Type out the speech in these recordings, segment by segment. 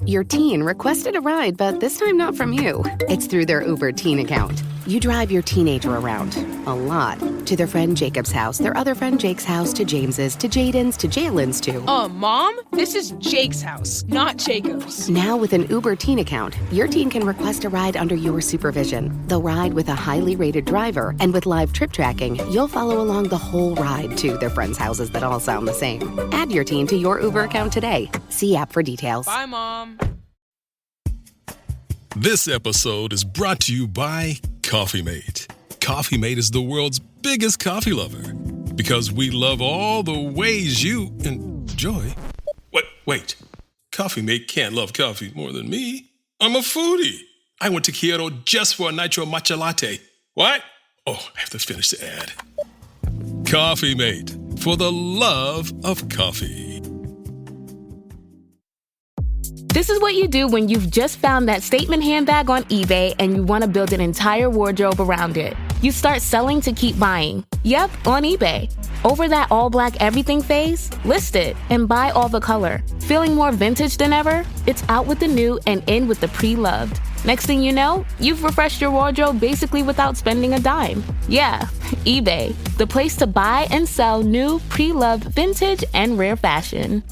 Your teen requested a ride, but this time not from you. It's through their Uber teen account. You drive your teenager around, a lot, to their friend Jacob's house, their other friend Jake's house, to James's, to Jaden's, to Jalen's, to... Mom? This is Jake's house, not Jacob's. Now with an Uber teen account, your teen can request a ride under your supervision. They'll ride with a highly rated driver, and with live trip tracking, you'll follow along the whole ride to their friends' houses that all sound the same. Add your teen to your Uber account today. See app for details. Bye, Mom. This episode is brought to you by Coffee Mate. Coffee Mate is the world's biggest coffee lover because we love all the ways you enjoy. Wait. Coffee Mate can't love coffee more than me. I'm a foodie. I went to Kyoto just for a nitro matcha latte. What? Oh, I have to finish the ad. Coffee Mate, for the love of coffee. This is what you do when you've just found that statement handbag on eBay and you want to build an entire wardrobe around it. You start selling to keep buying. Yep, on eBay. Over that all-black everything phase? List it and buy all the color. Feeling more vintage than ever? It's out with the new and in with the pre-loved. Next thing you know, you've refreshed your wardrobe basically without spending a dime. Yeah, eBay, the place to buy and sell new, pre-loved, vintage, and rare fashion.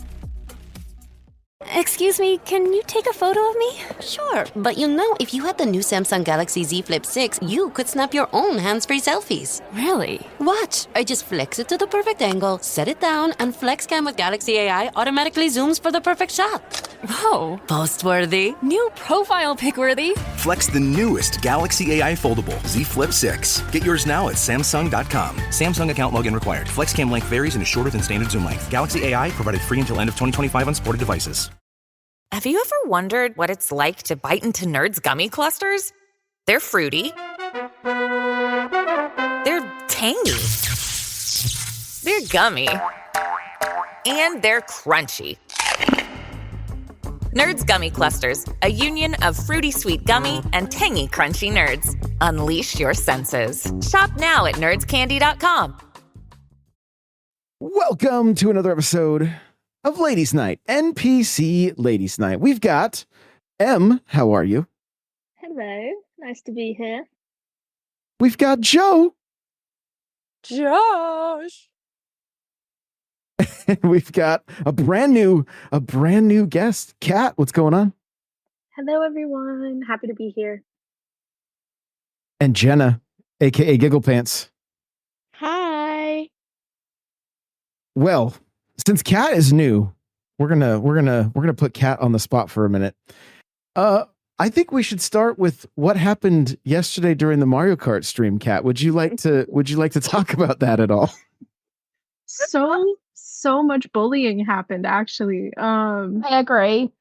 Excuse me, can you take a photo of me? Sure, but if you had the new Samsung Galaxy Z Flip 6, you could snap your own hands-free selfies. Really? Watch. I just flex it to the perfect angle, set it down, and FlexCam with Galaxy AI automatically zooms for the perfect shot. Whoa. Post-worthy. New profile pic-worthy. Flex the newest Galaxy AI foldable Z Flip 6. Get yours now at Samsung.com. Samsung account login required. FlexCam length varies and is shorter than standard zoom length. Galaxy AI provided free until end of 2025 on supported devices. Have you ever wondered what it's like to bite into Nerds gummy clusters? They're fruity. They're tangy. They're gummy. And they're crunchy. Nerds Gummy Clusters, a union of fruity sweet gummy and tangy crunchy nerds. Unleash your senses. Shop now at nerdscandy.com. Welcome to another episode of Ladies Night, NPC Ladies Night. We've got Em. How are you? Hello. Nice to be here. We've got Joe. Josh. We've got a brand new guest, Kat. What's going on? Hello, everyone. Happy to be here. And Jenna, aka Giggle Pants. Hi. Well, since Kat is new, we're gonna put Kat on the spot for a minute. I think we should start with what happened yesterday during the Mario Kart stream. Kat, would you like to talk about that at all? So much bullying happened, actually. I agree.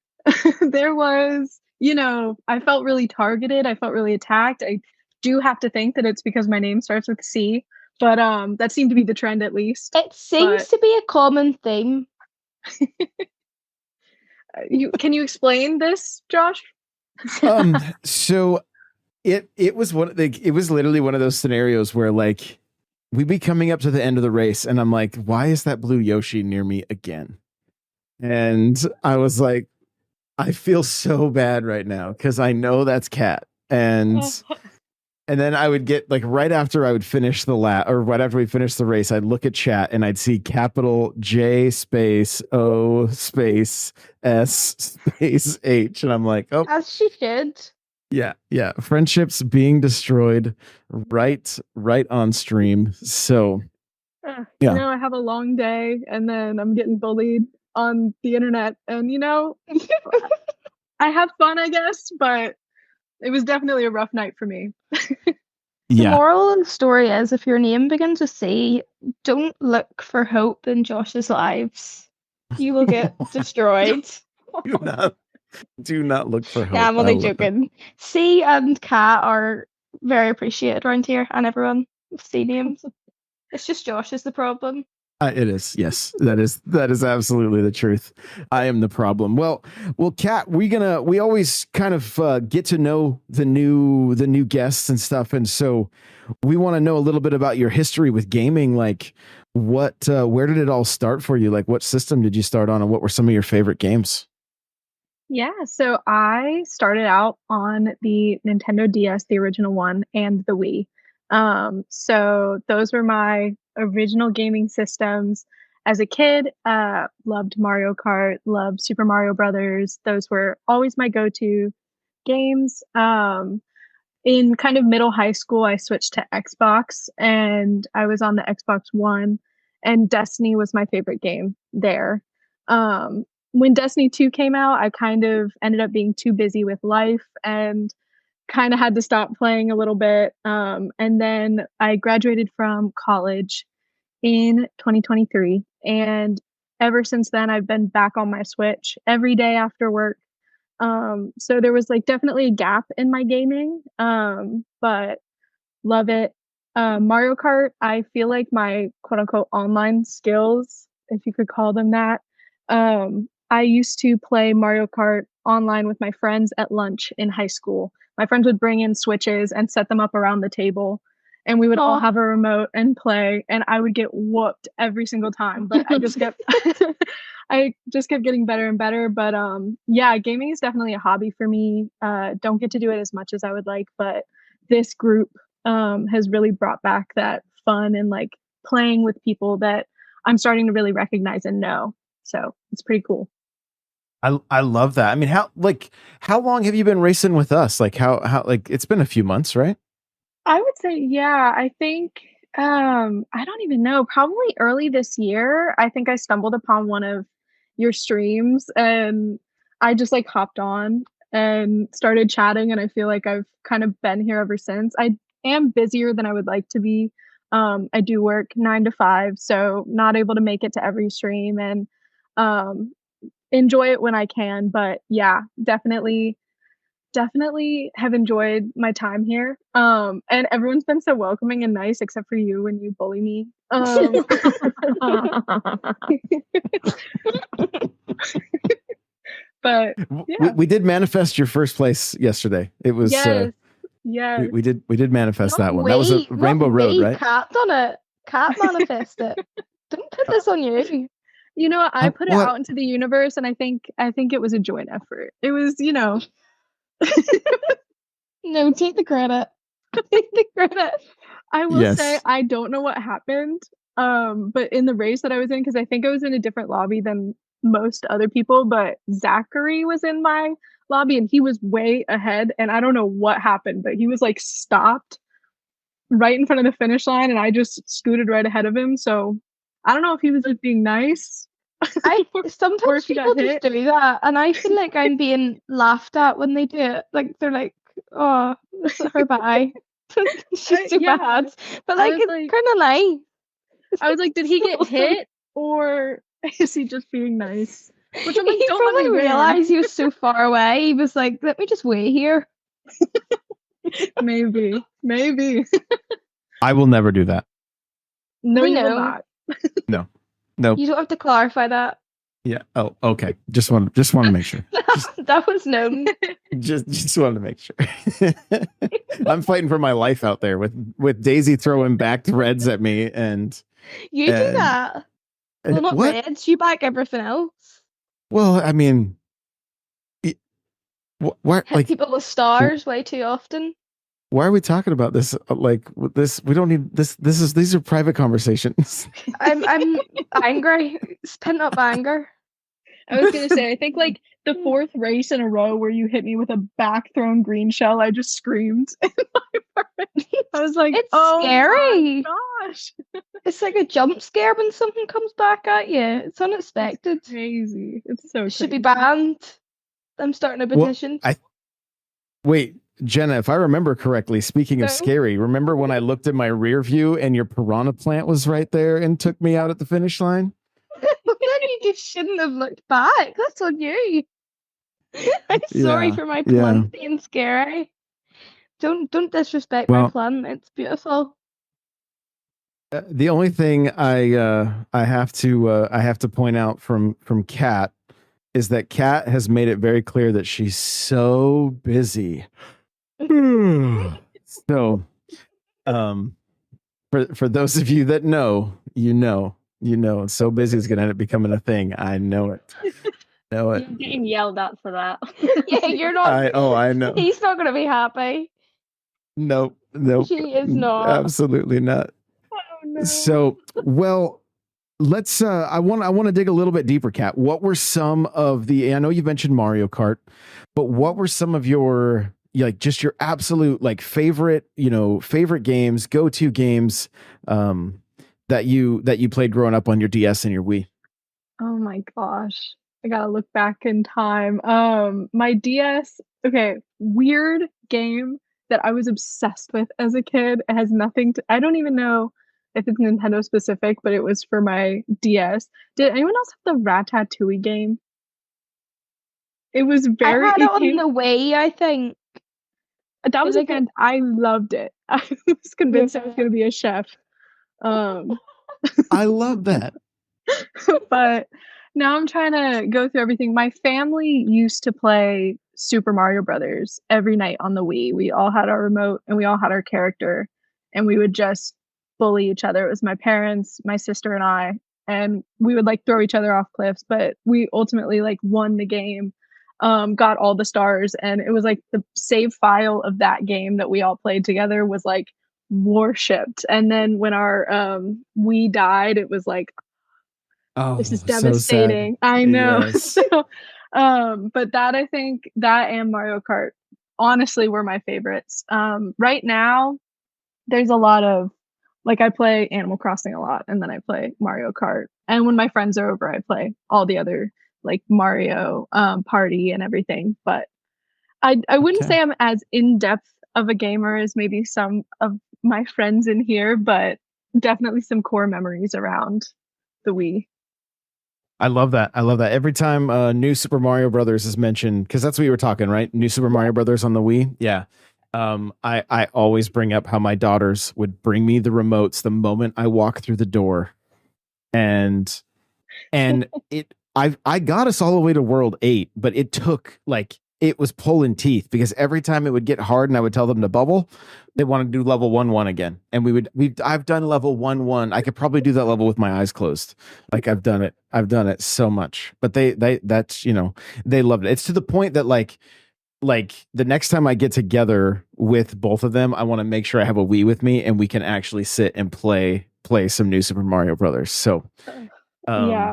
There was, I felt really targeted. I felt really attacked. I do have to think that it's because my name starts with C. But that seemed to be the trend, at least. It seems to be a common theme. Can you explain this, Josh? So it was literally one of those scenarios where like we'd be coming up to the end of the race, and I'm like, why is that blue Yoshi near me again? And I was like, I feel so bad right now because I know that's Kat. And then I would get like right after I would finish the or right after we finished the race, I'd look at chat and I'd see capital J space O space S space H. And I'm like, oh, as she should. Yeah. Friendships being destroyed right on stream. So, yeah. I have a long day and then I'm getting bullied on the internet. And, I have fun, I guess, but it was definitely a rough night for me. The moral of the story is if your name begins with C, don't look for hope in Josh's lives. You will get destroyed. Do not look for hope. Yeah, I'm only joking. C and Kat are very appreciated around here, and everyone with C names. It's just Josh is the problem. It is. Yes, that is absolutely the truth. I am the problem. Well, Kat, we always kind of get to know the new guests and stuff, and so we want to know a little bit about your history with gaming. Like, where did it all start for you? Like, what system did you start on, and what were some of your favorite games? Yeah, so I started out on the Nintendo DS, the original one, and the Wii. So those were my original gaming systems. As a kid, loved Mario Kart, loved Super Mario Brothers. Those were always my go-to games. In kind of middle high school, I switched to Xbox and I was on the Xbox One, and Destiny was my favorite game there. When Destiny 2 came out, I kind of ended up being too busy with life and kind of had to stop playing a little bit. And then I graduated from college in 2023. And ever since then, I've been back on my Switch every day after work. So there was like definitely a gap in my gaming, but love it. Mario Kart, I feel like my quote unquote online skills, if you could call them that. I used to play Mario Kart online with my friends at lunch in high school. My friends would bring in Switches and set them up around the table, and we would all have a remote and play, and I would get whooped every single time. But I just kept I just kept getting better and better. But yeah, gaming is definitely a hobby for me. Don't get to do it as much as I would like, but this group has really brought back that fun and like playing with people that I'm starting to really recognize and know. So it's pretty cool. I love that. I mean, how long have you been racing with us? Like how like it's been a few months, right? I would say, yeah, I think I don't even know, probably early this year. I think I stumbled upon one of your streams and I just like hopped on and started chatting, and I feel like I've kind of been here ever since. I am busier than I would like to be. I do work 9 to 5, so not able to make it to every stream, and um enjoy it when I can. But yeah, definitely have enjoyed my time here. And everyone's been so welcoming and nice except for you when you bully me. But yeah. We did manifest your first place yesterday. It was yes. Yeah. We did manifest that one. That was a Rainbow Road, right? Cat done it. Cat manifest it. Don't put this on you. You know, I put it out into the universe, and I think it was a joint effort. It was, you know. No, take the credit. Take the credit. I will say I don't know what happened. But in the race that I was in, because I think I was in a different lobby than most other people, but Zachary was in my lobby and he was way ahead, and I don't know what happened, but he was like stopped right in front of the finish line, and I just scooted right ahead of him. So I don't know if he was like being nice. Sometimes people just do that, and I feel like I'm being laughed at when they do it. Like they're like, "Oh, this is her bye." She's too bad, but like it's like, kind of nice. I was like, did he get hit, or is he just being nice? Which I'm like, he don't probably realized he was so far away. He was like, "Let me just wait here." Maybe. I will never do that. No, you will not. No. You don't have to clarify that. Yeah. Oh, okay. Just want to make sure. That was known. Just wanted to make sure. I'm fighting for my life out there with Daisy throwing back reds at me, and you do that. Well, not reds. You back everything else. Well, I mean, why hit people with stars way too often. Why are we talking about this? Like this, we don't need this. These are private conversations. I'm angry. It's pent up anger. I was gonna say, I think like the 4th race in a row where you hit me with a back thrown green shell, I just screamed in my apartment. I was like, it's scary. My gosh. It's like a jump scare when something comes back at you. It's unexpected. It's crazy. It's so should be banned. I'm starting a petition. Wait, Jenna, if I remember correctly, speaking of scary, remember when I looked at my rear view and your piranha plant was right there and took me out at the finish line? Then you just shouldn't have looked back. That's on you. I'm sorry for my plant being scary. Don't disrespect my plant. It's beautiful. The only thing I have to point out from Kat is that Kat has made it very clear that she's so busy. So, for those of you that know, so busy is going to end up becoming a thing. I know it. Know it. You're getting yelled at for that. Yeah, you're not. I know. He's not going to be happy. Nope. She is not. Absolutely not. Oh no. So, well, let's I want to dig a little bit deeper, Kat. What were some of the, I know you mentioned Mario Kart, but what were some of your just your absolute favorite games, go-to games that you played growing up on your DS and your Wii? Oh my gosh. I gotta look back in time. My DS, okay, weird game that I was obsessed with as a kid. It has nothing to, I don't even know if it's Nintendo specific, but it was for my DS. Did anyone else have the Ratatouille game? It was very. I had it on the Wii, I think. That was I loved it. I was convinced I was going to be a chef. I love that. But now I'm trying to go through everything. My family used to play Super Mario Brothers every night on the Wii. We all had our remote and we all had our character, and we would just bully each other. It was my parents, my sister, and I, and we would throw each other off cliffs. But we ultimately won the game, got all the stars, and it was the save file of that game that we all played together was worshipped. And then when our Wii died, it was oh, this is devastating. So I know. Yes. But that, I think that and Mario Kart honestly were my favorites. Right now there's a lot of I play Animal Crossing a lot, and then I play Mario Kart. And when my friends are over, I play all the other Mario Party and everything. But I wouldn't say I'm as in-depth of a gamer as maybe some of my friends in here, but definitely some core memories around the Wii. I love that. Every time New Super Mario Brothers is mentioned, because that's what you were talking, right? New Super Mario Brothers on the Wii. Yeah. I always bring up how my daughters would bring me the remotes the moment I walk through the door, and I got us all the way to World 8, but it took it was pulling teeth, because every time it would get hard and I would tell them to bubble, they want to do level 1-1 again. And I've done level 1-1. I could probably do that level with my eyes closed. I've done it so much, but they loved it. It's to the point that the next time I get together with both of them, I want to make sure I have a Wii with me and we can actually sit and play some New Super Mario Brothers. So, yeah.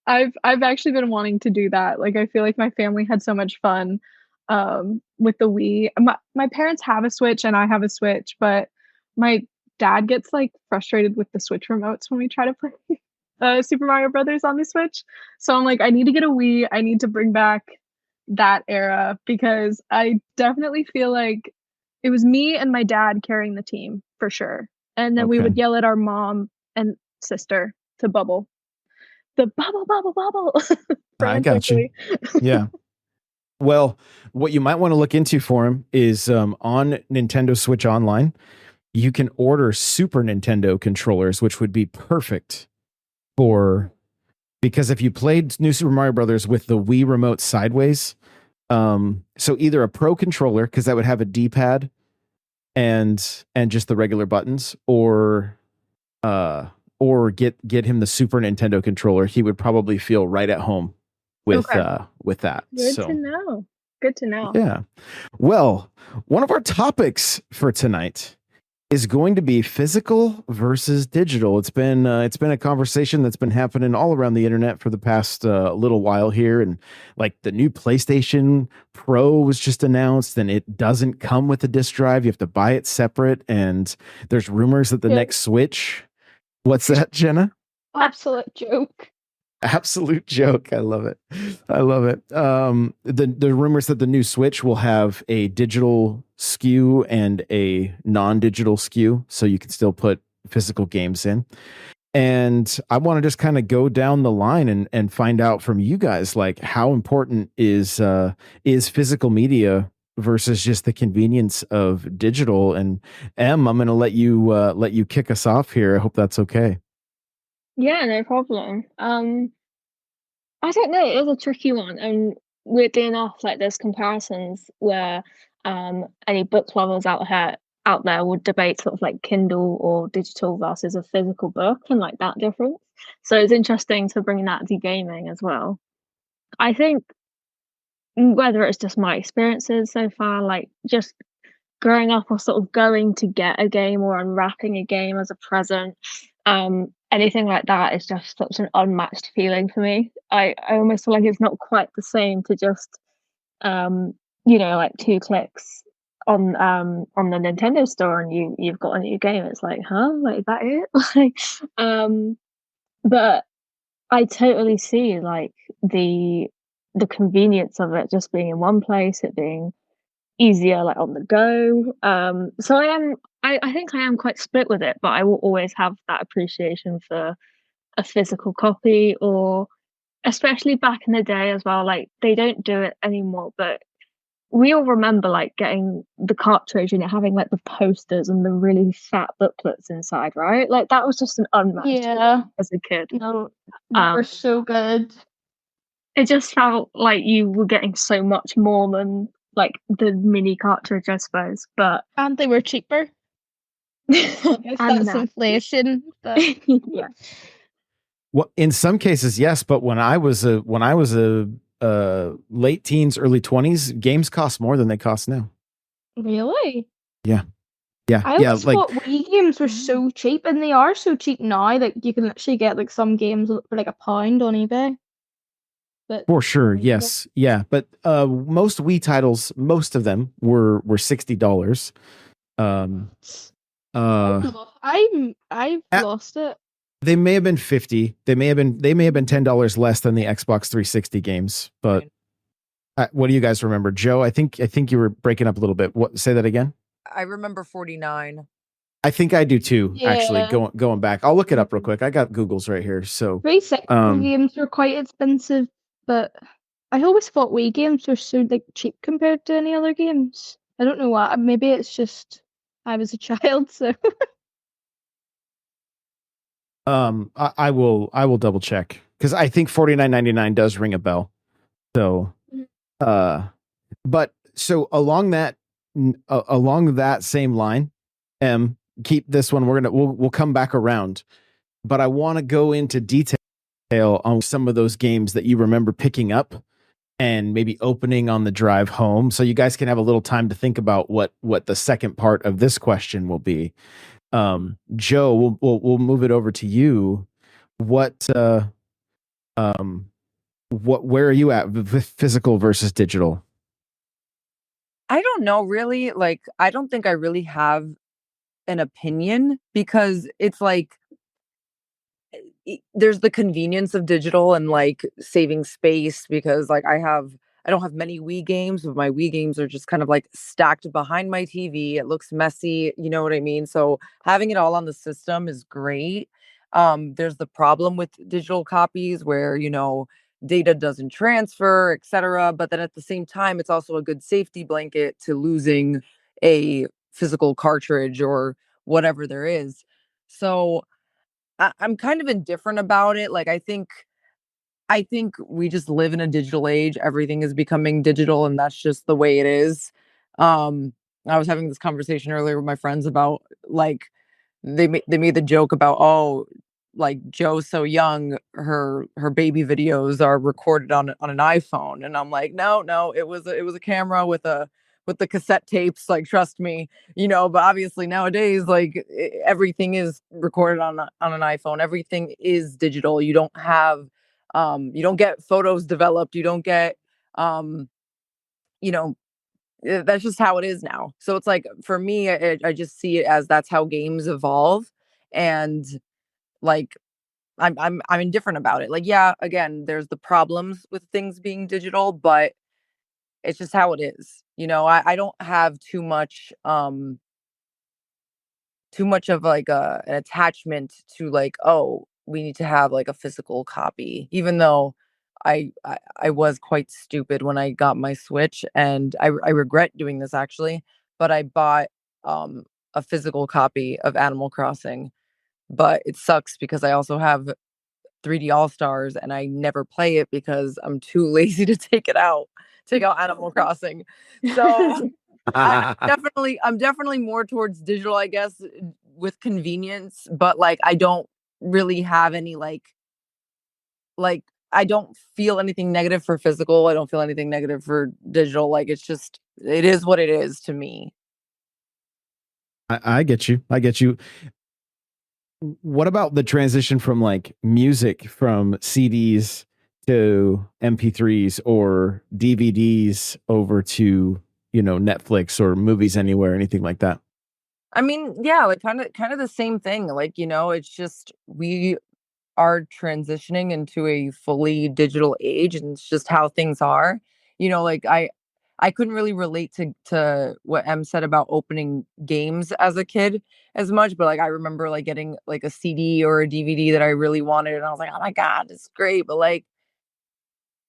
I've actually been wanting to do that. I feel like my family had so much fun with the Wii. My parents have a Switch and I have a Switch, but my dad gets frustrated with the Switch remotes when we try to play Super Mario Brothers on the Switch. So I'm I need to get a Wii. I need to bring back that era, because I definitely feel like it was me and my dad carrying the team for sure. And then we would yell at our mom and sister to bubble. The bubble. I got you. Yeah. Well, what you might want to look into for him is on Nintendo Switch Online, you can order Super Nintendo controllers, which would be perfect because if you played New Super Mario Brothers with the Wii remote sideways, so either a Pro controller, because that would have a D-pad and just the regular buttons, or get him the Super Nintendo controller, he would probably feel right at home with that. Good to know. Yeah. Well, one of our topics for tonight is going to be physical versus digital. It's been a conversation that's been happening all around the internet for the past little while here, and the new PlayStation Pro was just announced, and it doesn't come with a disc drive. You have to buy it separate, and there's rumors that the next Switch. What's that, Jenna? Absolute joke. Absolute joke. I love it. The rumors that the new Switch will have a digital SKU and a non-digital SKU, so you can still put physical games in. And I want to just kind of go down the line and find out from you guys, how important is physical media versus just the convenience of digital. And I'm going to let you kick us off here. I hope that's okay. Yeah, no problem. I don't know, it is a tricky one, and weirdly enough, like there's comparisons where any book lovers out there would debate sort of like Kindle or digital versus a physical book and like that difference. So it's interesting to bring that to gaming as well. I think whether it's just my experiences so far, like just growing up or sort of going to get a game or unwrapping a game as a present, anything like that is just such an unmatched feeling for me. I almost feel like it's not quite the same to just like 2 clicks on the Nintendo store and you've got a new game. It's like, huh? Like is that it? Like but I totally see like the convenience of it just being in one place, it being easier like on the go. So I think I am quite split with it, but I will always have that appreciation for a physical copy, or especially back in the day as well, like they don't do it anymore, but we all remember like getting the cartridge and it having like the posters and the really fat booklets inside, right? Like that was just an unmatched Yeah. as a kid. No, they were so good. It just felt like you were getting so much more than like the mini cartridge, I suppose. And they were cheaper. I guess that's inflation. But yeah. Well, in some cases, yes, but when I was a late teens, early 20s, games cost more than they cost now. Really? Yeah. I always thought Wii games were so cheap, and they are so cheap now. Like you can actually get like some games for like £1 on eBay. But for sure, yes, yeah. But most Wii titles, most of them were $60. I've lost it. They may have been 50. They may have been $10 less than the Xbox 360 games. But what do you guys remember, Joe? I think you were breaking up a little bit. What? Say that again. I remember 49. I think I do too. Yeah. Actually, going back, I'll look it up real quick. I got Google's right here. So 360 games were quite expensive, but I always thought Wii games were so like cheap compared to any other games. I don't know why. Maybe it's just I was a child, so. I will double check because I think $49.99 does ring a bell. So, but so along that same line, keep this one. We'll come back around, but I want to go into detail on some of those games that you remember picking up and maybe opening on the drive home, so you guys can have a little time to think about what the second part of this question will be. Joe, we'll move it over to you. Where are you at with physical versus digital? I don't know, really. Like, I don't think I really have an opinion, because it's like there's the convenience of digital and like saving space, because like I don't have many Wii games, but my Wii games are just kind of like stacked behind my TV. It looks messy, you know what I mean? So having it all on the system is great. There's the problem with digital copies where, data doesn't transfer, etc. But then at the same time, it's also a good safety blanket to losing a physical cartridge or whatever there is. So I'm kind of indifferent about it. Like, I think we just live in a digital age. Everything is becoming digital, and that's just the way it is. I was having this conversation earlier with my friends about like they made the joke about, oh, like Joe's so young, her baby videos are recorded on an iPhone, and I'm like, no, it was a camera with the cassette tapes. Like, trust me, But obviously nowadays, like everything is recorded on an iPhone. Everything is digital. You don't have, you don't get photos developed. You don't get, that's just how it is now. So it's like, for me, I just see it as that's how games evolve, and like I'm indifferent about it. Like, yeah, again, there's the problems with things being digital, but it's just how it is. I don't have too much of like an attachment to like, oh, we need to have like a physical copy, even though I was quite stupid when I got my Switch, and I regret doing this actually, but I bought a physical copy of Animal Crossing, but it sucks because I also have 3D All Stars and I never play it because I'm too lazy to take out Animal Crossing. So I'm definitely more towards digital, I guess, with convenience, but like I don't really have any like I don't feel anything negative for physical. I don't feel anything negative for digital. Like it is what it is to me. I get you. I get you. What about the transition from like music from CDs to MP3s or DVDs over to, Netflix or movies anywhere, anything like that? I mean, yeah, like kind of the same thing. Like, it's just we are transitioning into a fully digital age, and it's just how things are. Like I couldn't really relate to what Em said about opening games as a kid as much, but like I remember like getting like a CD or a DVD that I really wanted, and I was like, "Oh my god, it's great." But like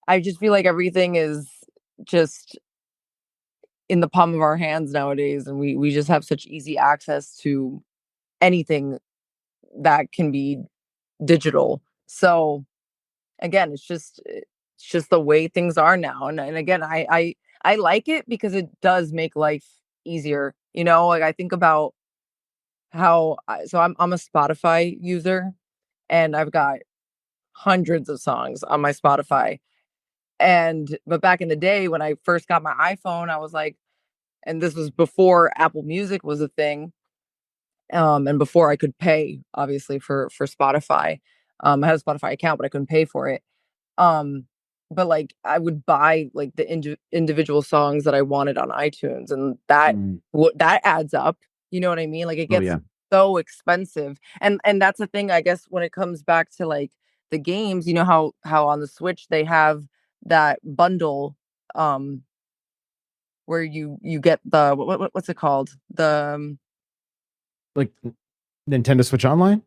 I just feel like everything is just in the palm of our hands nowadays, and we just have such easy access to anything that can be digital. So again, it's just the way things are now. And again, I like it because it does make life easier. Like I think about so I'm a Spotify user, and I've got hundreds of songs on my Spotify. But back in the day when I first got my iPhone, I was like, and this was before Apple Music was a thing, and before I could pay obviously for Spotify. I had a Spotify account, but I couldn't pay for it. Um, but like I would buy like the individual songs that I wanted on iTunes, and that adds up. You know what I mean? Like it Oh gets yeah. so expensive, and that's the thing. I guess when it comes back to like the games, how on the Switch they have that bundle, where you get the what's it called, the Like Nintendo Switch Online?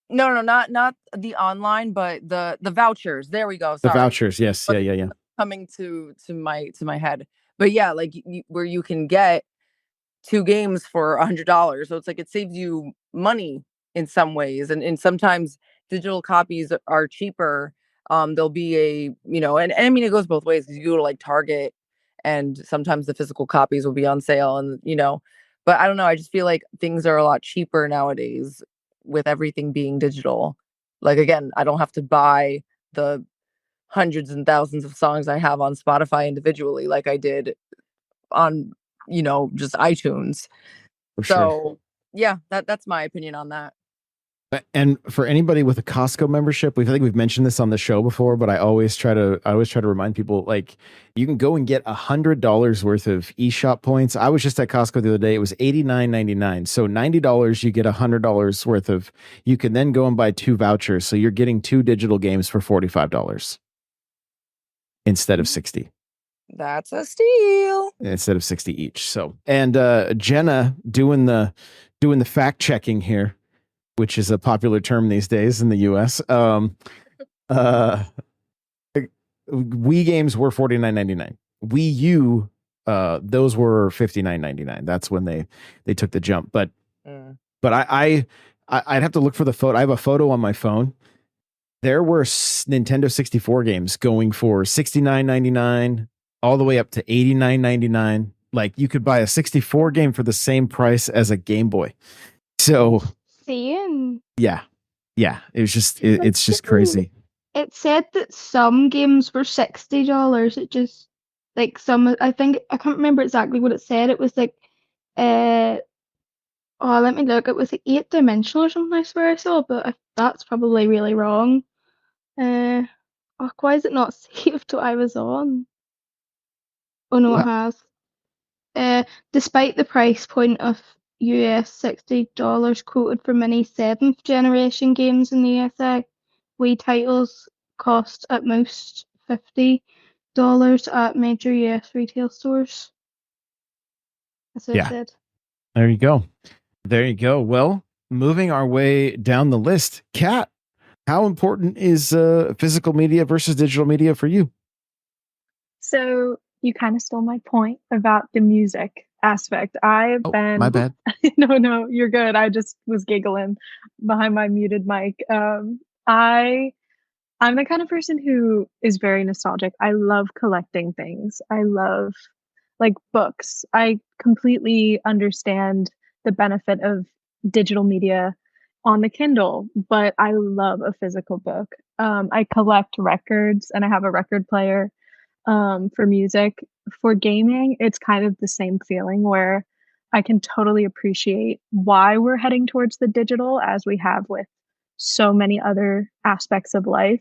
no, not the online, but the vouchers. There we go. The Sorry, vouchers, yes. Yeah, yeah, yeah. coming to my head. But yeah, like where you can get 2 games for $100. So it's like it saves you money in some ways, and sometimes digital copies are cheaper. There'll be and I mean it goes both ways, because you go to like Target, and sometimes the physical copies will be on sale, and but I don't know. I just feel like things are a lot cheaper nowadays with everything being digital. Like again, I don't have to buy the hundreds and thousands of songs I have on Spotify individually like I did on, just iTunes. For sure. So yeah, that's my opinion on that. And for anybody with a Costco membership, I think we've mentioned this on the show before, but I always try to remind people, like, you can go and get $100 worth of eShop points. I was just at Costco the other day. It was $89.99. So $90, you get $100 worth of, you can then go and buy 2 vouchers. So you're getting 2 digital games for $45 instead of 60. That's a steal. Instead of 60 each. So, and Jenna doing the fact checking here, which is a popular term these days in the US. Wii games were $49.99. Wii U, those were $59.99. That's when they took the jump. But I'd have to look for the photo. I have a photo on my phone. There were Nintendo 64 games going for $69.99 all the way up to $89.99. Like you could buy a 64 game for the same price as a Game Boy. So Seeing. Yeah. It was just it's just crazy. It said that some games were $60. It just like I think I can't remember exactly what it said. It was like let me look. It was like 8-dimensional or something, I swear I saw, but that's probably really wrong. Why is it not saved what I was on? Oh no, it has. Despite the price point of US $60 quoted for many 7th generation games in the USA, Wii titles cost at most $50 at major US retail stores. That's what it said. There you go. Well, moving our way down the list, Kat, how important is physical media versus digital media for you? So you kind of stole my point about the music aspect. I've been My bad. no, you're good. I just was giggling behind my muted mic. I'm the kind of person who is very nostalgic. I love collecting things. I love like books. I completely understand the benefit of digital media on the Kindle, but I love a physical book. I collect records and I have a record player for music. For gaming, it's kind of the same feeling where I can totally appreciate why we're heading towards the digital as we have with so many other aspects of life.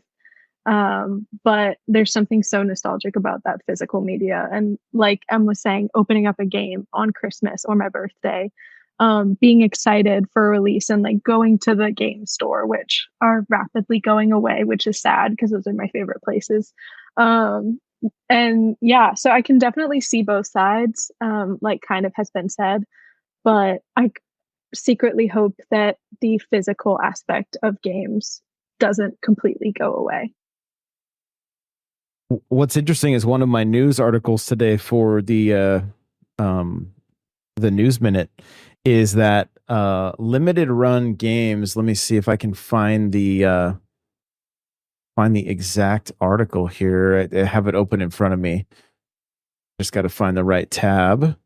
But there's something so nostalgic about that physical media. And like Em was saying, opening up a game on Christmas or my birthday, being excited for a release and like going to the game store, which are rapidly going away, which is sad because those are my favorite places. And yeah, so I can definitely see both sides, like kind of has been said, but I secretly hope that the physical aspect of games doesn't completely go away. What's interesting is one of my news articles today for the News Minute is that limited run games. Let me see if I can find the exact article here. I have it open in front of me. Just got to find the right tab.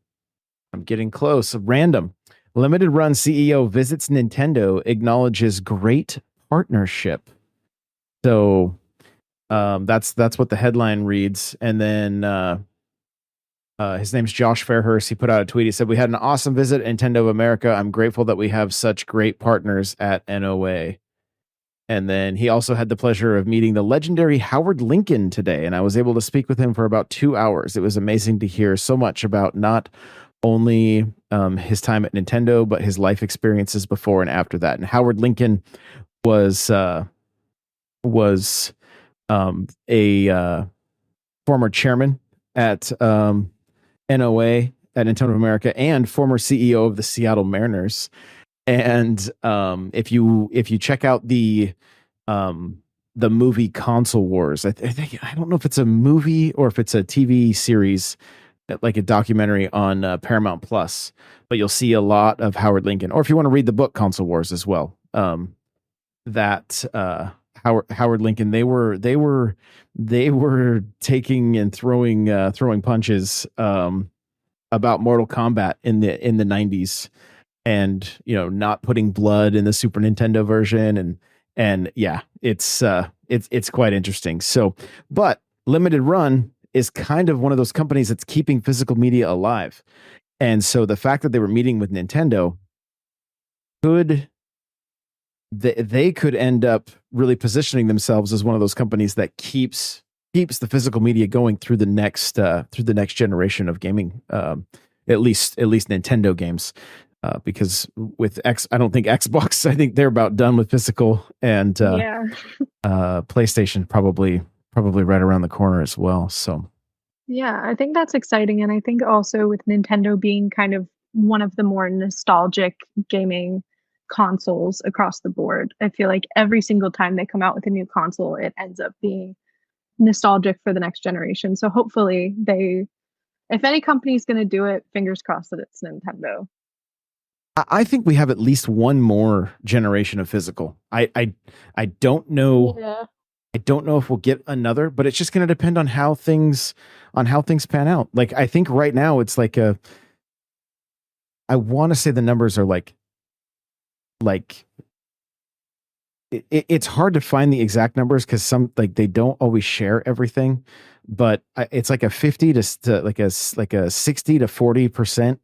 I'm getting close. Random. Limited run CEO visits Nintendo, acknowledges great partnership. So that's what the headline reads. And then his name's Josh Fairhurst. He put out a tweet. He said, "We had an awesome visit at Nintendo of America. I'm grateful that we have such great partners at NOA." And then he also had the pleasure of meeting the legendary Howard Lincoln today, and I was able to speak with him for about 2 hours. It was amazing to hear so much about not only his time at Nintendo, but his life experiences before and after that. And Howard Lincoln was a former chairman at NOA at Nintendo of America and former CEO of the Seattle Mariners. And if you check out the movie Console Wars, I don't know if it's a movie or if it's a TV series, like a documentary on Paramount Plus, but you'll see a lot of Howard Lincoln. Or if you want to read the book Console Wars as well, that Howard Lincoln, they were taking and throwing punches about Mortal Kombat in the 90s. And not putting blood in the Super Nintendo version, and yeah, it's quite interesting. So, but Limited Run is kind of one of those companies that's keeping physical media alive, and so the fact that they were meeting with Nintendo they could end up really positioning themselves as one of those companies that keeps the physical media going through the next generation of gaming, at least Nintendo games. Because with I don't think Xbox, I think they're about done with physical, and PlayStation probably right around the corner as well. So yeah, I think that's exciting. And I think also with Nintendo being kind of one of the more nostalgic gaming consoles across the board, I feel like every single time they come out with a new console, it ends up being nostalgic for the next generation. So hopefully if any company is going to do it, fingers crossed that it's Nintendo. I think we have at least one more generation of physical. I don't know. Yeah. I don't know if we'll get another, but it's just going to depend on how things pan out. Like, I think right now it's like I want to say the numbers are like it's hard to find the exact numbers because they don't always share everything, but it's like a 50 to like a 60 to 40%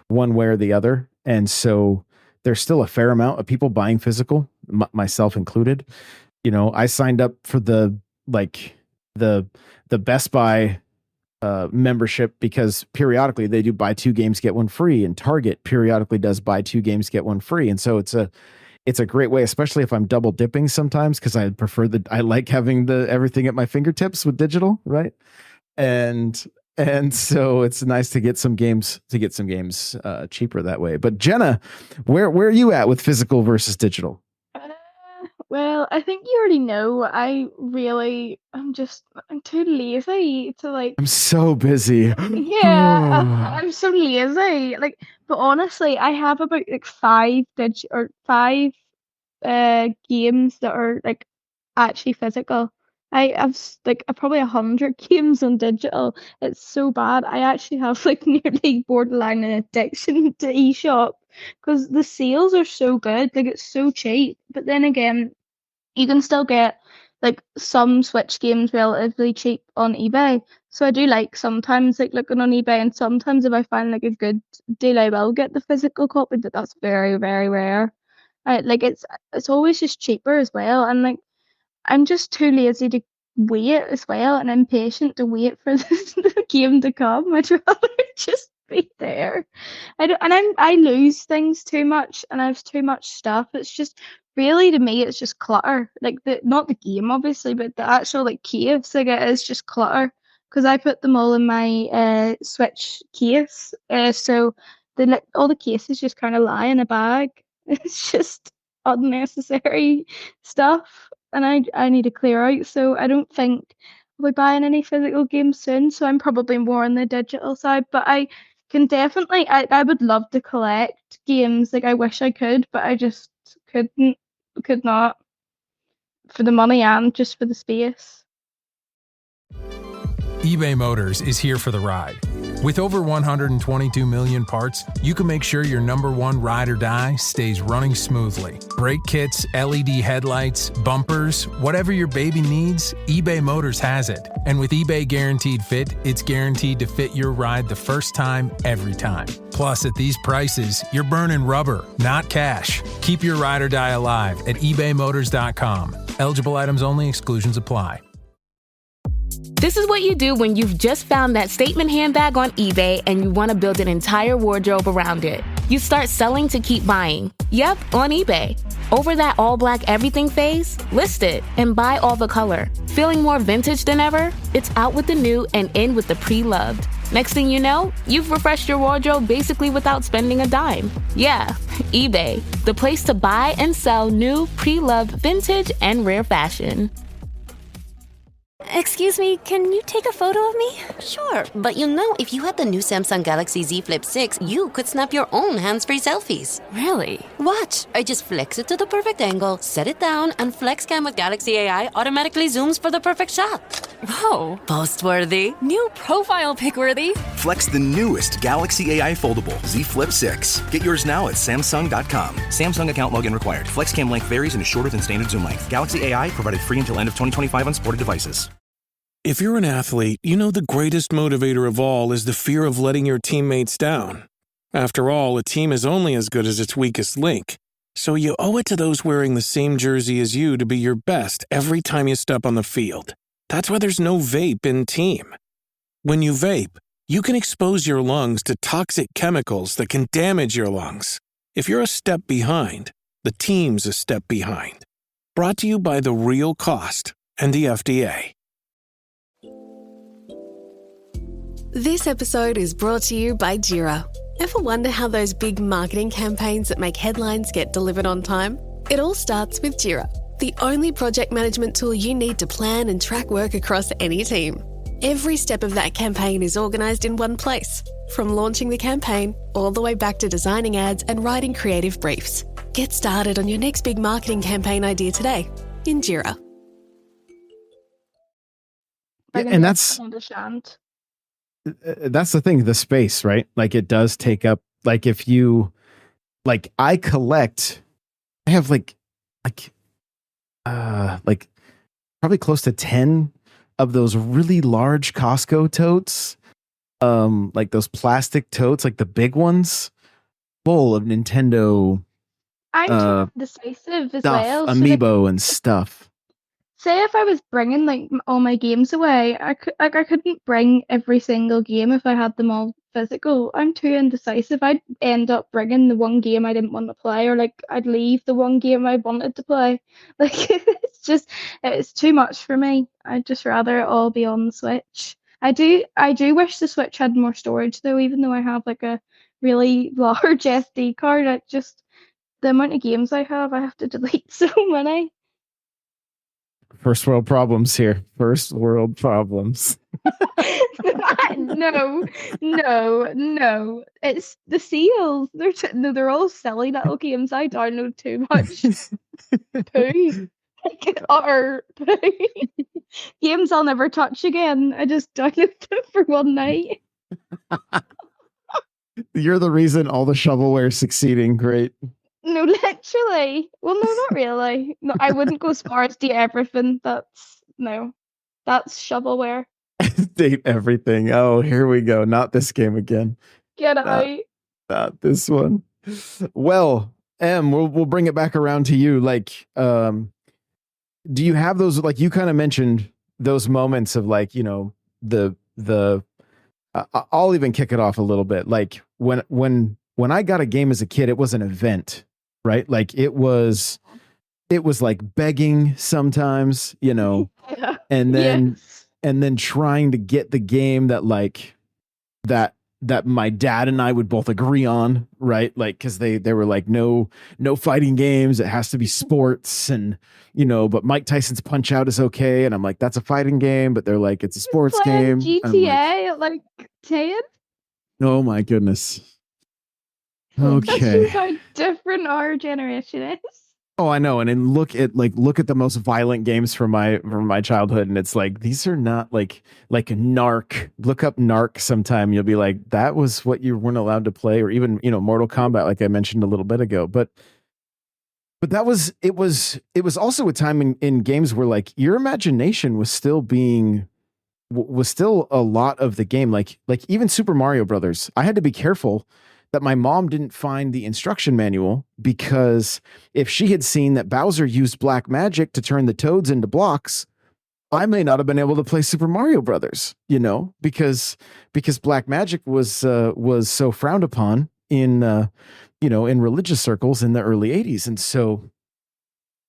one way or the other. And so there's still a fair amount of people buying physical, myself included. I signed up for the Best Buy membership because periodically they do buy 2 games, get one free, and Target periodically does buy 2 games, get one free. And so it's a great way, especially if I'm double dipping sometimes, because I like having everything at my fingertips with digital, right? And so it's nice to get some games cheaper that way. But Jenna, where are you at with physical versus digital? Well, I think you already know. I'm too lazy to like. I'm so busy. Yeah, I'm so lazy. Like, but honestly, I have about like five games that are like actually physical. Like probably 100 games on digital. It's so bad. I actually have like nearly borderline an addiction to eShop because the sales are so good. Like it's so cheap. But then again, you can still get like some Switch games relatively cheap on eBay. So I do like sometimes like looking on eBay, and sometimes if I find like a good deal, I will get the physical copy, but that's very, very rare. Like it's always just cheaper as well, and like I'm just too lazy to wait as well, and impatient to wait for the game to come. I'd rather just be there. I don't, and I lose things too much, and I have too much stuff. It's just really to me, it's just clutter. Like the not the game obviously, but the actual like case I get is just clutter because I put them all in my Switch case. So the like all the cases just kind of lie in a bag. It's just unnecessary stuff, and I need to clear out. So I don't think I'll be buying any physical games soon. So I'm probably more on the digital side, but I can definitely I would love to collect games. Like I wish I could, but I just could not for the money and just for the space. eBay Motors is here for the ride. With over 122 million parts, you can make sure your number one ride or die stays running smoothly. Brake kits, LED headlights, bumpers, whatever your baby needs, eBay Motors has it. And with eBay Guaranteed Fit, it's guaranteed to fit your ride the first time, every time. Plus, at these prices, you're burning rubber, not cash. Keep your ride or die alive at ebaymotors.com. Eligible items only, exclusions apply. This is what you do when you've just found that statement handbag on eBay and you want to build an entire wardrobe around it. You start selling to keep buying. Yep, on eBay. Over that all-black everything phase? List it and buy all the color. Feeling more vintage than ever? It's out with the new and in with the pre-loved. Next thing you know, you've refreshed your wardrobe basically without spending a dime. Yeah, eBay, the place to buy and sell new, pre-loved, vintage, and rare fashion. Excuse me, can you take a photo of me? Sure, but if you had the new Samsung Galaxy Z Flip 6, you could snap your own hands-free selfies. Really? Watch. I just flex it to the perfect angle, set it down, and FlexCam with Galaxy AI automatically zooms for the perfect shot. Whoa. Post-worthy. New profile pic-worthy. Flex the newest Galaxy AI foldable Z Flip 6. Get yours now at Samsung.com. Samsung account login required. FlexCam length varies and is shorter than standard zoom length. Galaxy AI provided free until end of 2025 on supported devices. If you're an athlete, you know the greatest motivator of all is the fear of letting your teammates down. After all, a team is only as good as its weakest link. So you owe it to those wearing the same jersey as you to be your best every time you step on the field. That's why there's no vape in team. When you vape, you can expose your lungs to toxic chemicals that can damage your lungs. If you're a step behind, the team's a step behind. Brought to you by The Real Cost and the FDA. This episode is brought to you by Jira. Ever wonder how those big marketing campaigns that make headlines get delivered on time? It all starts with Jira, the only project management tool you need to plan and track work across any team. Every step of that campaign is organised in one place, from launching the campaign all the way back to designing ads and writing creative briefs. Get started on your next big marketing campaign idea today in Jira. Yeah, and that's the thing, the space, right? Like it does take up, like if you, like I have like probably close to 10 of those really large Costco totes, like those plastic totes, like the big ones, full of Nintendo. I'm decisive as stuff, well. Amiibo and stuff. Say if I was bringing like all my games away, I couldn't bring every single game if I had them all physical. I'm too indecisive. I'd end up bringing the one game I didn't want to play, or like I'd leave the one game I wanted to play. Like it's too much for me. I'd just rather it all be on the Switch. I do wish the Switch had more storage though, even though I have like a really large SD card. The amount of games I have to delete so many. First world problems here. First world problems. No. It's the seals. They're all silly little games. I download too much poo. Like utter poo. Games I'll never touch again. I just download them for one night. You're the reason all the shovelware is succeeding. Great. No, literally. Well, no, not really. No, I wouldn't go as far as date everything. That's shovelware. Date everything. Oh, here we go. Not this game again. Get out. Not this one. Well, Em, we'll bring it back around to you. Like, do you have those, like you kind of mentioned those moments of like, you know, I'll even kick it off a little bit. Like when I got a game as a kid, it was an event, right? Like it was like begging sometimes, you know, and then trying to get the game that like that my dad and I would both agree on, right? Like, cause they were like, no fighting games. It has to be sports. And, you know, but Mike Tyson's Punch Out is okay. And I'm like, that's a fighting game, but they're like, it's a sports game. GTA at like 10. Oh my goodness. Okay. That's just how different our generation is. Oh, I know. And then look at the most violent games from my childhood. And it's like, these are not like Narc. Look up Narc sometime. You'll be like, that was what you weren't allowed to play, or even, you know, Mortal Kombat, like I mentioned a little bit ago. But it was also a time in games where like your imagination was still a lot of the game. Like even Super Mario Brothers, I had to be careful that my mom didn't find the instruction manual, because if she had seen that Bowser used black magic to turn the toads into blocks, I may not have been able to play Super Mario Brothers, you know, because black magic was so frowned upon in in religious circles in the early 80s. And so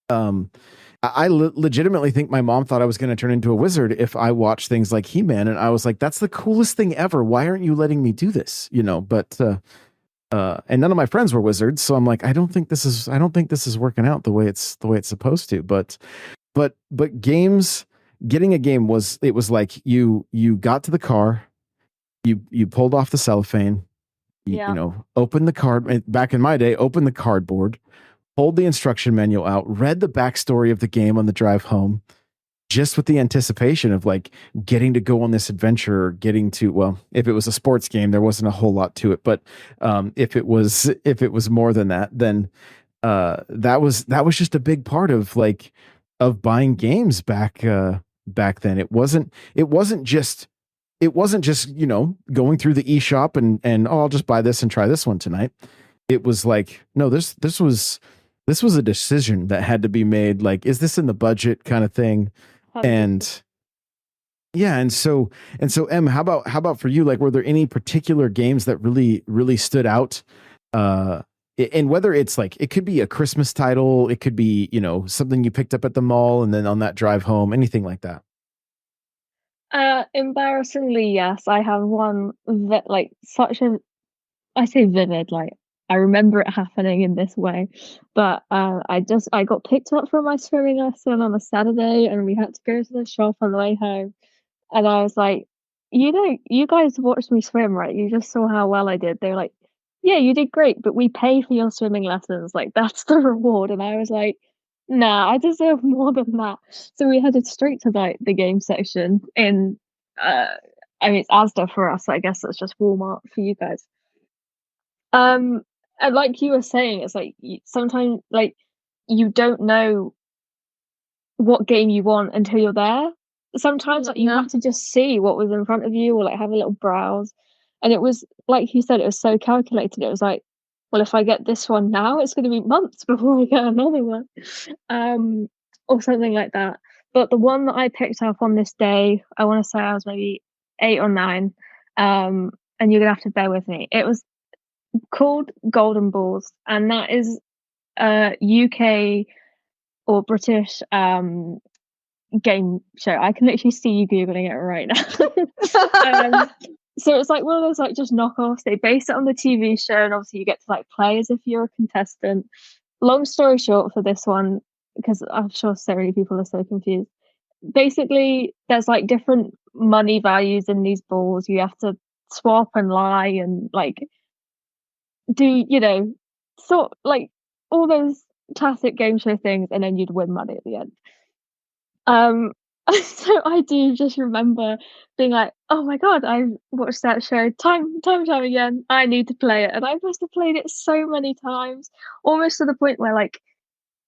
I legitimately think my mom thought I was going to turn into a wizard if I watched things like He-Man, and I was like, that's the coolest thing ever. Why aren't you letting me do this? You know, but and none of my friends were wizards, so I'm like, I don't think this is working out the way it's supposed to. But games, getting a game was like you got to the car, you pulled off the cellophane, you know, opened the card. Back in my day, opened the cardboard, pulled the instruction manual out, read the backstory of the game on the drive home, just with the anticipation of like getting to go on this adventure, or getting to, well, if it was a sports game, there wasn't a whole lot to it. But if it was more than that, then that was just a big part of buying games back then. It wasn't just, you know, going through the eShop and oh, I'll just buy this and try this one tonight. It was like, no, this was a decision that had to be made. Like, is this in the budget kind of thing? And yeah. And so, Em, how about for you? Like, were there any particular games that really stood out? And whether it's like, it could be a Christmas title, it could be, you know, something you picked up at the mall and then on that drive home, anything like that. Embarrassingly, yes. I have one that like I say vivid, like I remember it happening in this way, but I got picked up from my swimming lesson on a Saturday, and we had to go to the shop on the way home, and I was like, you guys watched me swim, right? You just saw how well I did. They were like, yeah, you did great, but we pay for your swimming lessons, like that's the reward. And I was like, nah, I deserve more than that. So we headed straight to like the game section in I mean, it's Asda for us, so I guess it's just Walmart for you guys. And like you were saying, it's like sometimes like you don't know what game you want until you're there. Sometimes like you have to just see what was in front of you, or like have a little browse. And it was like you said, it was so calculated. It was like, well, if I get this one now, it's going to be months before I get another one, or something like that. But the one that I picked up on this day, I want to say I was maybe 8 or 9, and you're gonna have to bear with me. It was called Golden Balls, and that is a UK or British game show. I can literally see you googling it right now. So it's like one of those like just knockoffs. They base it on the TV show, and obviously you get to like play as if you're a contestant. Long story short for this one, because I'm sure so many people are so confused. basically there's like different money values in these balls. You have to swap and lie and like do, sort like all those classic game show things, and then you'd win money at the end. So I do just remember being like, oh my god, I watched that show time again. I need to play it, and I must have played it so many times, almost to the point where like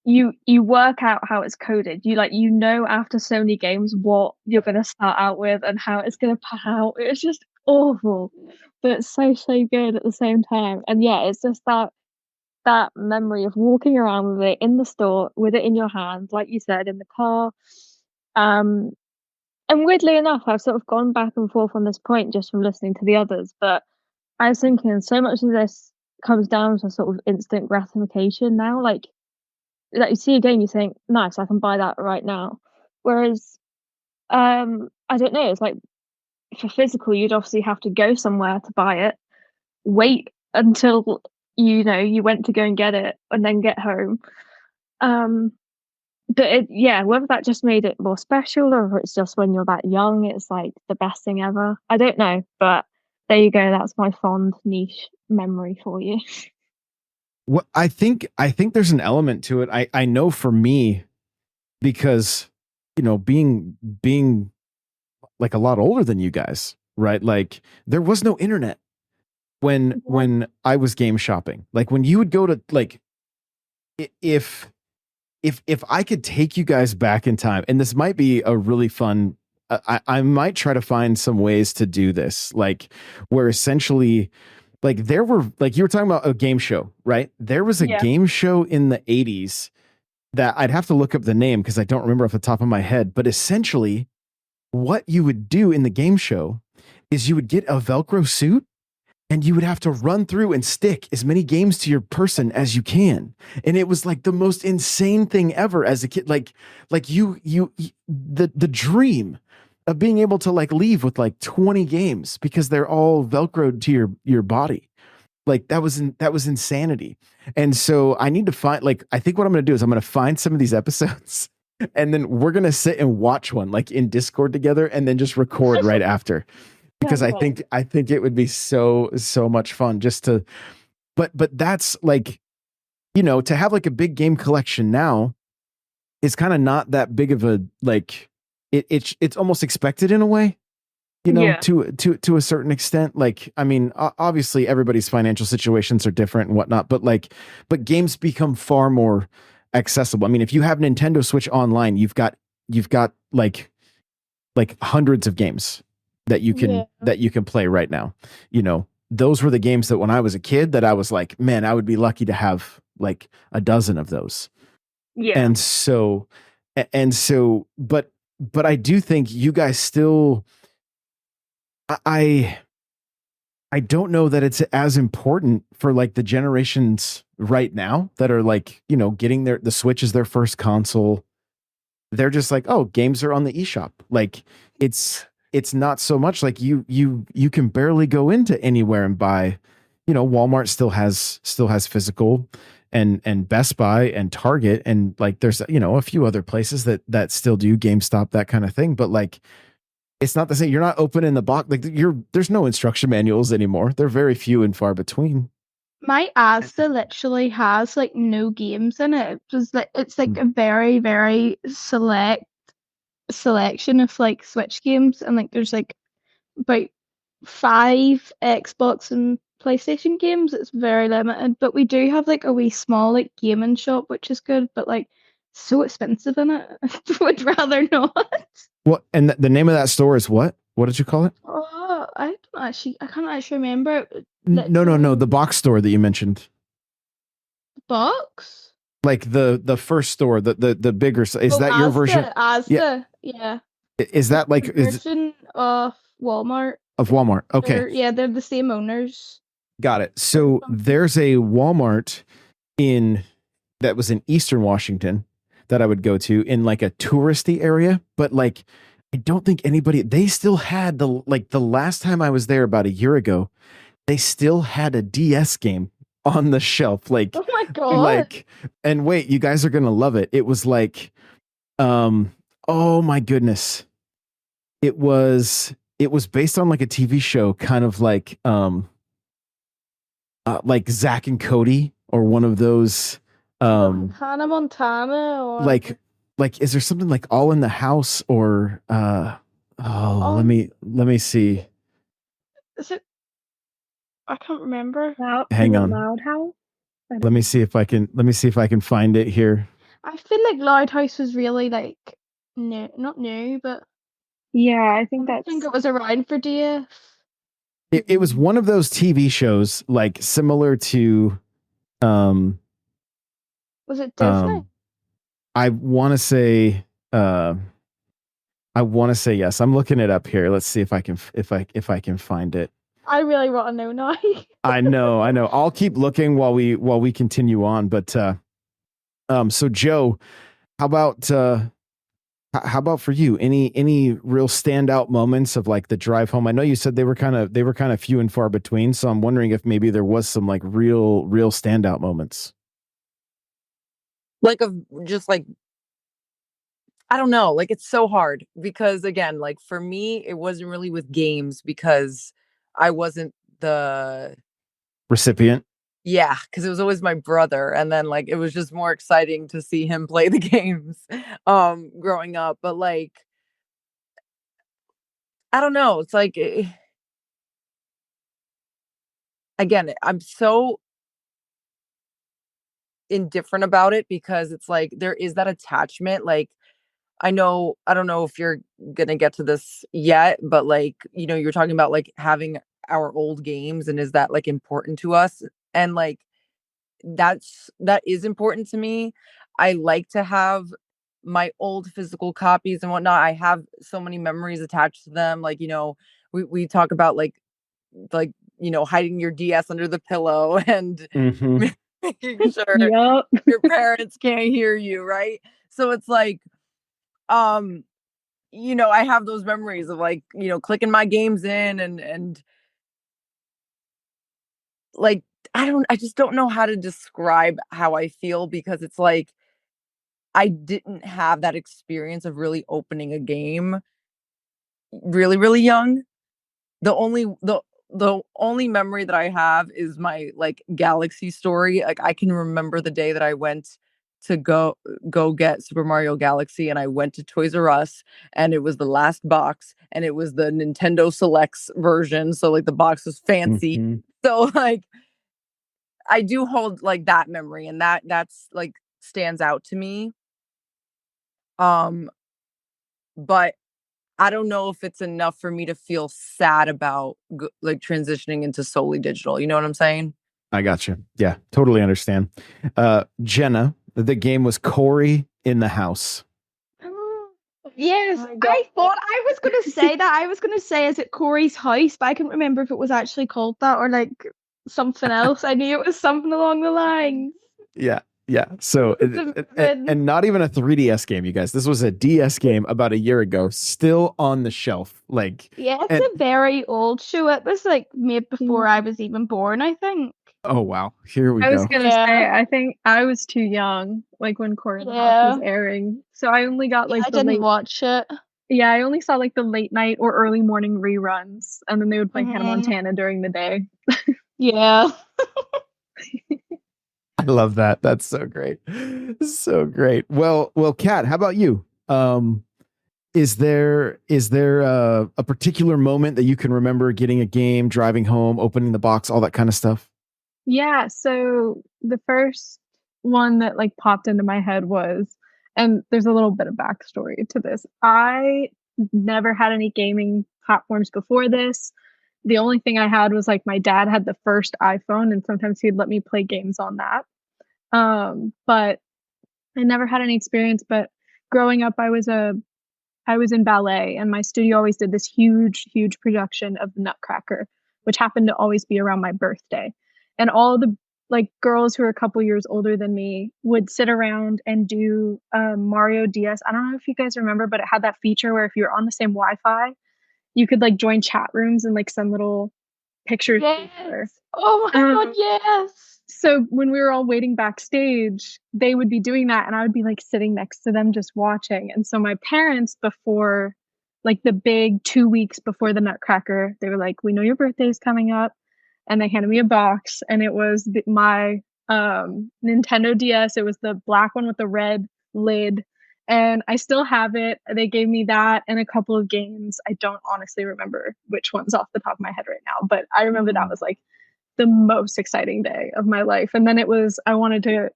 you work out how it's coded. You know after so many games what you're gonna start out with and how it's gonna pan out. It's just awful, but it's so good at the same time. And yeah, it's just that memory of walking around with it in the store, with it in your hand, like you said, in the car. And weirdly enough, I've sort of gone back and forth on this point just from listening to the others, but I was thinking so much of this comes down to sort of instant gratification now. Like you see a game, you think, nice, I can buy that right now. Whereas, I don't know, it's like for physical, you'd obviously have to go somewhere to buy it, wait until you went to go and get it, and then get home. But whether that just made it more special, or if it's just when you're that young, it's like the best thing ever. I don't know, but there you go. That's my fond niche memory for you. Well, I think there's an element to it. I know for me, because being like a lot older than you guys, right? Like there was no internet when I was game shopping. Like when you would go to like, if I could take you guys back in time, and this might be a really fun, I might try to find some ways to do this, like where essentially, like there were, like you were talking about a game show, right? There was a game show in the 80s that I'd have to look up the name because I don't remember off the top of my head, but essentially what you would do in the game show is you would get a Velcro suit and you would have to run through and stick as many games to your person as you can. And it was like the most insane thing ever as a kid. Like the dream of being able to like leave with like 20 games because they're all Velcroed to your body. Like that was insanity. And so I need to find, like, I think what I'm going to do is I'm going to find some of these episodes and then we're going to sit and watch one like in Discord together and then just record right after. Because I think it would be so much fun just to, but that's like, to have like a big game collection now is kind of not that big of a, like it's almost expected in a way, to a certain extent. Like, I mean, obviously everybody's financial situations are different and whatnot, but games become far more accessible. I mean, if you have Nintendo Switch Online, you've got like hundreds of games that you can play right now. Those were the games that when I was a kid that I was like, man, I would be lucky to have like a dozen of those. Yeah. And so, but I do think you guys still, I don't know that it's as important for like the generations right now that are like, getting the Switch is their first console. They're just like, oh, games are on the eShop. Like it's not so much like you can barely go into anywhere and buy, Walmart still has physical and Best Buy and Target. And like, there's, a few other places that still do, GameStop, that kind of thing. But like, it's not the same. You're not opening the box. Like there's no instruction manuals anymore. They're very few and far between. My Asda literally has like no games in it. It's like a very, very selection of like Switch games, and like there's like about 5 Xbox and PlayStation games. It's very limited, but we do have like a wee small like gaming shop, which is good, but like so expensive in it. I would rather not. What? And the name of that store is what? What did you call it? Oh, I can't actually remember. No, the box store that you mentioned. Box? Like the first store, the bigger. Is that your version? Asda, yeah. Is that like version of Walmart? Of Walmart, okay. They're the same owners. Got it. So there's a Walmart that was in Eastern Washington that I would go to in like a touristy area, but like I don't think they still had the last time I was there about a year ago, they still had a DS game on the shelf. Like, oh my God. Like, and wait, you guys are going to love it. It was like, Oh my goodness. It was based on like a TV show, kind of like Zach and Cody, or one of those Hannah Montana, or like is there something like All in the House, or let me see. is it? I can't remember. Hang on. Loud House. Let me see if I can find it here. I feel like Loud House was really like new, not new, but yeah, I think I think it was around for DS. It was one of those TV shows like similar to Was it Disney? I want to say yes. I'm looking it up here. Let's see if I can find it. I really want to know now. I know. I'll keep looking while we continue on. But so Joe, how about for you? Any real standout moments of like the drive home? I know you said they were kind of few and far between. So I'm wondering if maybe there was some like real standout moments. Like just like, I don't know, like it's so hard because again, like for me, it wasn't really with games because I wasn't the recipient. Yeah, because it was always my brother, and then like it was just more exciting to see him play the games growing up. But like I don't know, it's like again, I'm so indifferent about it because it's like there is that attachment. Like I don't know if you're gonna get to this yet, but like, you're talking about like having our old games and is that like important to us? And like that is important to me. I like to have my old physical copies and whatnot. I have so many memories attached to them. Like, we talk about like hiding your DS under the pillow and making sure your parents can't hear you, right? So it's like, I have those memories of like, clicking my games in and like, I just don't know how to describe how I feel because it's like, I didn't have that experience of really opening a game really, really young. The only memory that I have is my like Galaxy story. Like I can remember the day that I went to go get Super Mario Galaxy and I went to Toys R Us and it was the last box and it was the Nintendo Selects version. So like the box was fancy. Mm-hmm. So like I do hold like that memory and that's like stands out to me. But I don't know if it's enough for me to feel sad about like transitioning into solely digital. You know what I'm saying? I got you. Yeah, totally understand. Jenna, the game was Cory in the House. Yes, I thought I was going to say that. I was going to say, is it Cory's House? But I couldn't remember if it was actually called that or like something else. I knew it was something along the lines. Yeah. So, and not even a 3DS game, you guys. This was a DS game about a year ago, still on the shelf. Like, yeah, it's a very old show. It was like made before I was even born, I think. Oh wow, here we go. I was gonna say, I think I was too young, like when Cory in the House was airing. So I only got like I didn't watch it. Yeah, I only saw like the late night or early morning reruns, and then they would play Hannah Montana during the day. Yeah. I love that. That's so great. So great. Well, Kat, how about you? Is there a particular moment that you can remember getting a game, driving home, opening the box, all that kind of stuff? Yeah, so the first one that like popped into my head was, and there's a little bit of backstory to this. I never had any gaming platforms before this. The only thing I had was like my dad had the first iPhone and sometimes he'd let me play games on that. But I never had any experience, but growing up I was in ballet and my studio always did this huge production of the Nutcracker, which happened to always be around my birthday. And all the like girls who are a couple years older than me would sit around and do Mario DS. I don't know if you guys remember, but it had that feature where if you're on the same Wi-Fi, you could like join chat rooms and like send little pictures. Yes. Oh my god, yes. So when we were all waiting backstage, they would be doing that and I would be like sitting next to them just watching. And so my parents, before like the big 2 weeks before the Nutcracker, they were like, we know your birthday is coming up. And they handed me a box and it was my Nintendo DS. It was the black one with the red lid. And I still have it. They gave me that and a couple of games. I don't honestly remember which ones off the top of my head right now, but I remember that was like the most exciting day of my life. And then it was, I wanted to,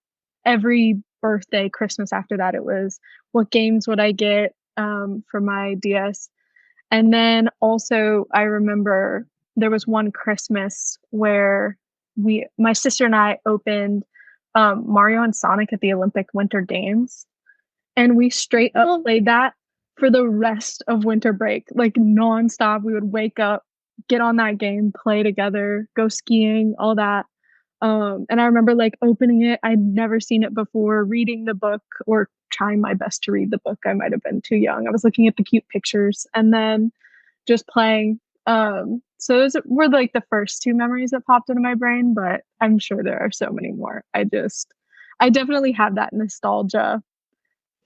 every birthday, Christmas after that, it was, what games would I get for my DS? And then also I remember there was one Christmas where my sister and I opened Mario and Sonic at the Olympic Winter Games. And we straight up played that for the rest of winter break, like nonstop. We would wake up, get on that game, play together, go skiing, all that. And I remember like opening it. I'd never seen it before, reading the book or trying my best to read the book. I might have been too young. I was looking at the cute pictures and then just playing. So those were like the first two memories that popped into my brain, but I'm sure there are so many more. I definitely have that nostalgia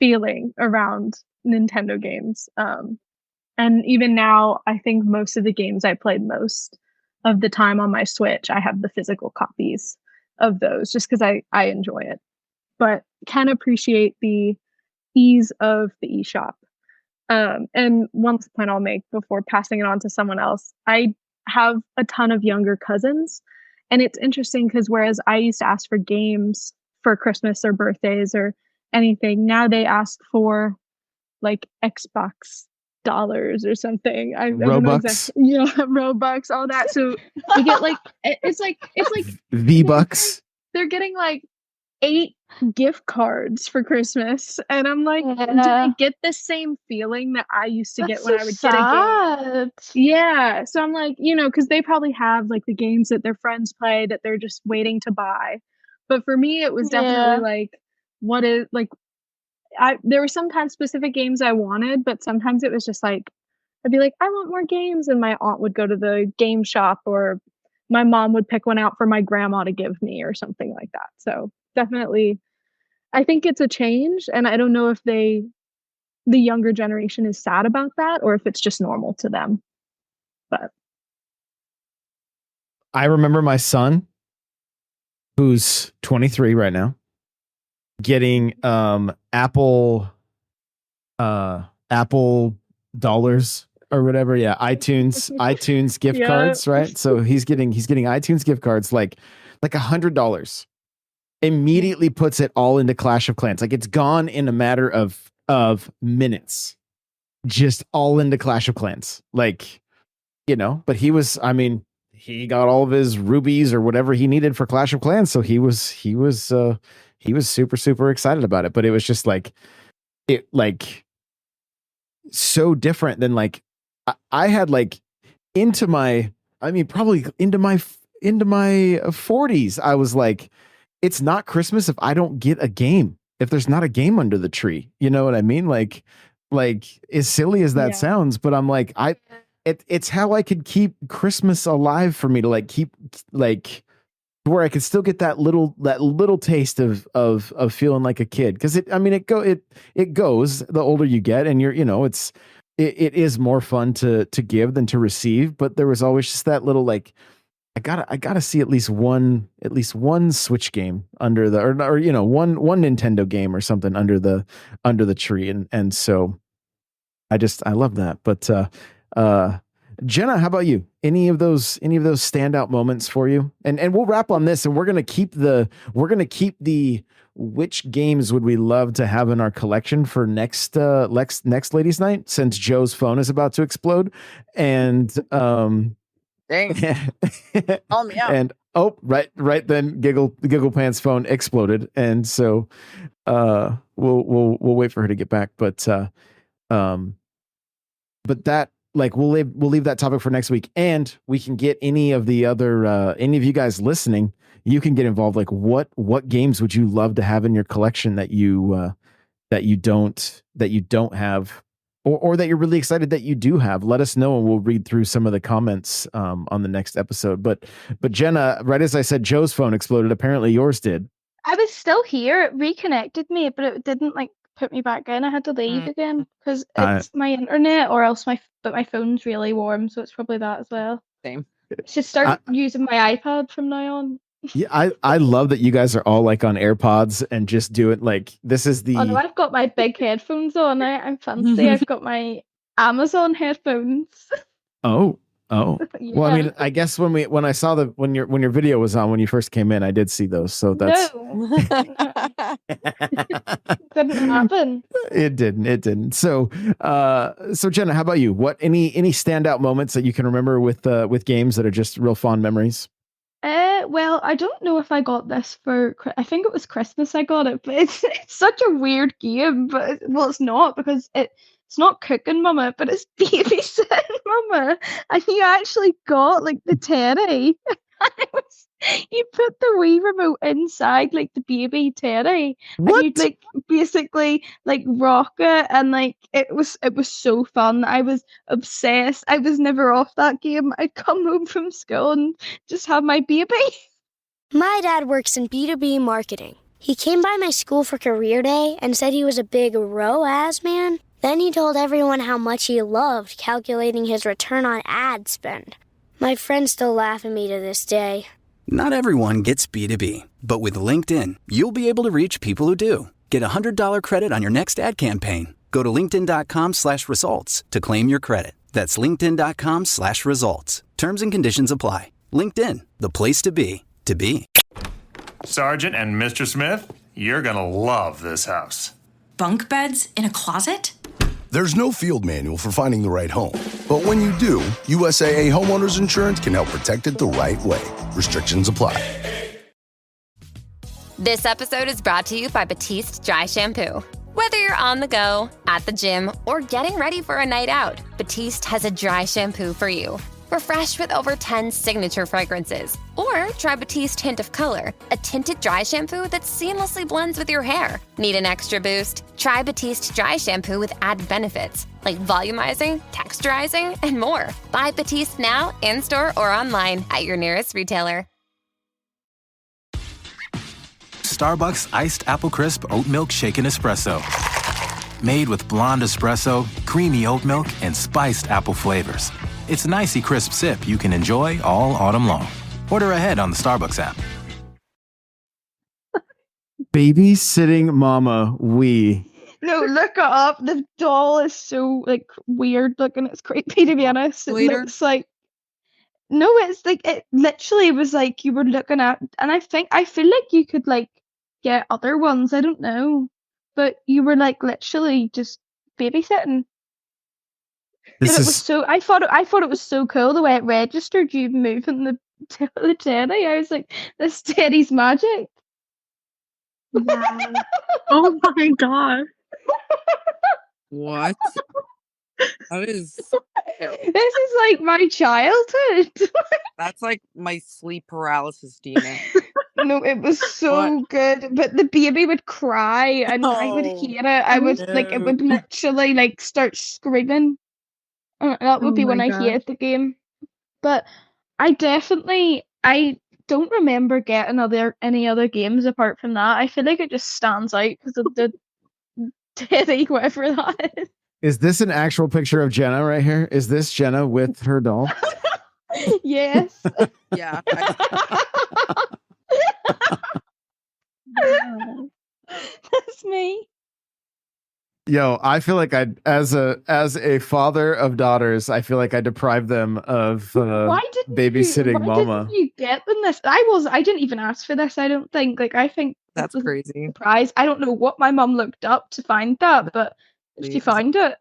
feeling around Nintendo games. And even now, I think most of the games I played most of the time on my Switch, I have the physical copies of those just because I enjoy it. But can appreciate the ease of the eShop. And one point I'll make before passing it on to someone else, I have a ton of younger cousins. And it's interesting because whereas I used to ask for games for Christmas or birthdays or anything, now they ask for like Xbox dollars or something. I don't know exactly. Yeah, Robux, all that. So you get like it's like V-Bucks. They're getting like 8 gift cards for Christmas, and I'm like, do I get the same feeling that I used to get when I would get a game? Yeah, so I'm like, because they probably have like the games that their friends play that they're just waiting to buy. But for me, it was definitely like, what is like. There were sometimes specific games I wanted, but sometimes it was just like, I'd be like, I want more games. And my aunt would go to the game shop or my mom would pick one out for my grandma to give me or something like that. So definitely, I think it's a change. And I don't know if the younger generation is sad about that or if it's just normal to them. But I remember my son, who's 23 right now, getting Apple dollars or whatever. Yeah, iTunes gift cards, right? So he's getting iTunes gift cards like $100. Immediately puts it all into Clash of Clans. Like it's gone in a matter of minutes. Just all into Clash of Clans. Like, but he got all of his rubies or whatever he needed for Clash of Clans, so he was super, super excited about it. But it was just like, so different than like, I had like probably into my 40s. I was like, it's not Christmas if I don't get a game, if there's not a game under the tree. You know what I mean? Like as silly as that sounds, but I'm like, it's how I could keep Christmas alive for me to like keep like where I could still get that little taste of feeling like a kid. Cause it goes the older you get and it is more fun to give than to receive. But there was always just that little, like, I gotta see at least one Switch game under the, or one Nintendo game or something under the tree. And so I love that. But, Jenna, how about you? Any of those standout moments for you? And we'll wrap on this, and we're gonna keep the which games would we love to have in our collection for next ladies' night, since Joe's phone is about to explode. And dang, call me out. And right then, Giggle Pants' phone exploded, and so we'll wait for her to get back. But that. Like we'll leave that topic for next week, and we can get any of the other any of you guys listening. You can get involved. Like what games would you love to have in your collection that you don't have or that you're really excited that you do have, let us know and we'll read through some of the comments on the next episode. But Jenna, right as I said, Joe's phone exploded. Apparently yours did. I was still here. It reconnected me, but it didn't like put me back in. I had to leave again because it's my internet, or else my phone's really warm, so it's probably that as well. Same. Should start using my iPad from now on. Yeah, I love that you guys are all like on AirPods and just do it like this is the. Oh no, I've got my big headphones on. I'm fancy. I've got my Amazon headphones. Oh. Yeah. Well, I mean, I guess when I saw when your video was on when you first came in, I did see those. So that's didn't happen. It didn't. So Jenna, how about you? What any standout moments that you can remember with games that are just real fond memories? Well, I don't know if I got this for. I think it was Christmas. I got it, but it's such a weird game. But it's not because it's not Cooking Mama, but it's Babysitting Mama, and you actually got like the teddy. You put the Wii remote inside like the baby teddy, and you'd like basically like rock it, and like it was so fun. I was obsessed. I was never off that game. I'd come home from school and just have my baby. My dad works in B2B marketing. He came by my school for career day and said he was a big ROAS man. Then he told everyone how much he loved calculating his return on ad spend. My friends still laugh at me to this day. Not everyone gets B2B, but with LinkedIn, you'll be able to reach people who do. Get a $100 credit on your next ad campaign. Go to linkedin.com/results to claim your credit. That's linkedin.com/results. Terms and conditions apply. LinkedIn, the place to be, to be. Sergeant and Mr. Smith, you're gonna love this house. Bunk beds in a closet? There's no field manual for finding the right home. But when you do, USAA Homeowners Insurance can help protect it the right way. Restrictions apply. This episode is brought to you by Batiste Dry Shampoo. Whether you're on the go, at the gym, or getting ready for a night out, Batiste has a dry shampoo for you. Refresh with over 10 signature fragrances. Or try Batiste Hint of Color, a tinted dry shampoo that seamlessly blends with your hair. Need an extra boost? Try Batiste Dry Shampoo with added benefits like volumizing, texturizing, and more. Buy Batiste now, in-store or online at your nearest retailer. Starbucks Iced Apple Crisp Oat Milk Shaken Espresso. Made with blonde espresso, creamy oat milk, and spiced apple flavors. It's an icy crisp sip you can enjoy all autumn long. Order ahead on the Starbucks app. Babysitting Mama Wii. No, look it up. The doll is so like weird looking. It's creepy to be honest. It looks like it's like it literally was like you were looking at, and I feel like you could like get other ones. I don't know, but you were like literally just babysitting. I thought it was so cool the way it registered you moving the teddy. I was like, this teddy's magic. Yeah. Oh my god. What? That is. This is like my childhood. That's like my sleep paralysis demon. No, it was so good. But the baby would cry and I would hear it. I would like it would literally like start screaming. That would be when I hated the game. But I don't remember getting any other games apart from that. I feel like it just stands out because of the teddy, whatever that is. Is this an actual picture of Jenna right here? Is this Jenna with her doll? Yes. Yeah. That's me. Yo, I feel like as a father of daughters, I feel like I deprived them of babysitting Mama. Why didn't you get them this? I didn't even ask for this. I don't think. Like, I think that's crazy. Surprise! I don't know what my mom looked up to find that, but she found it.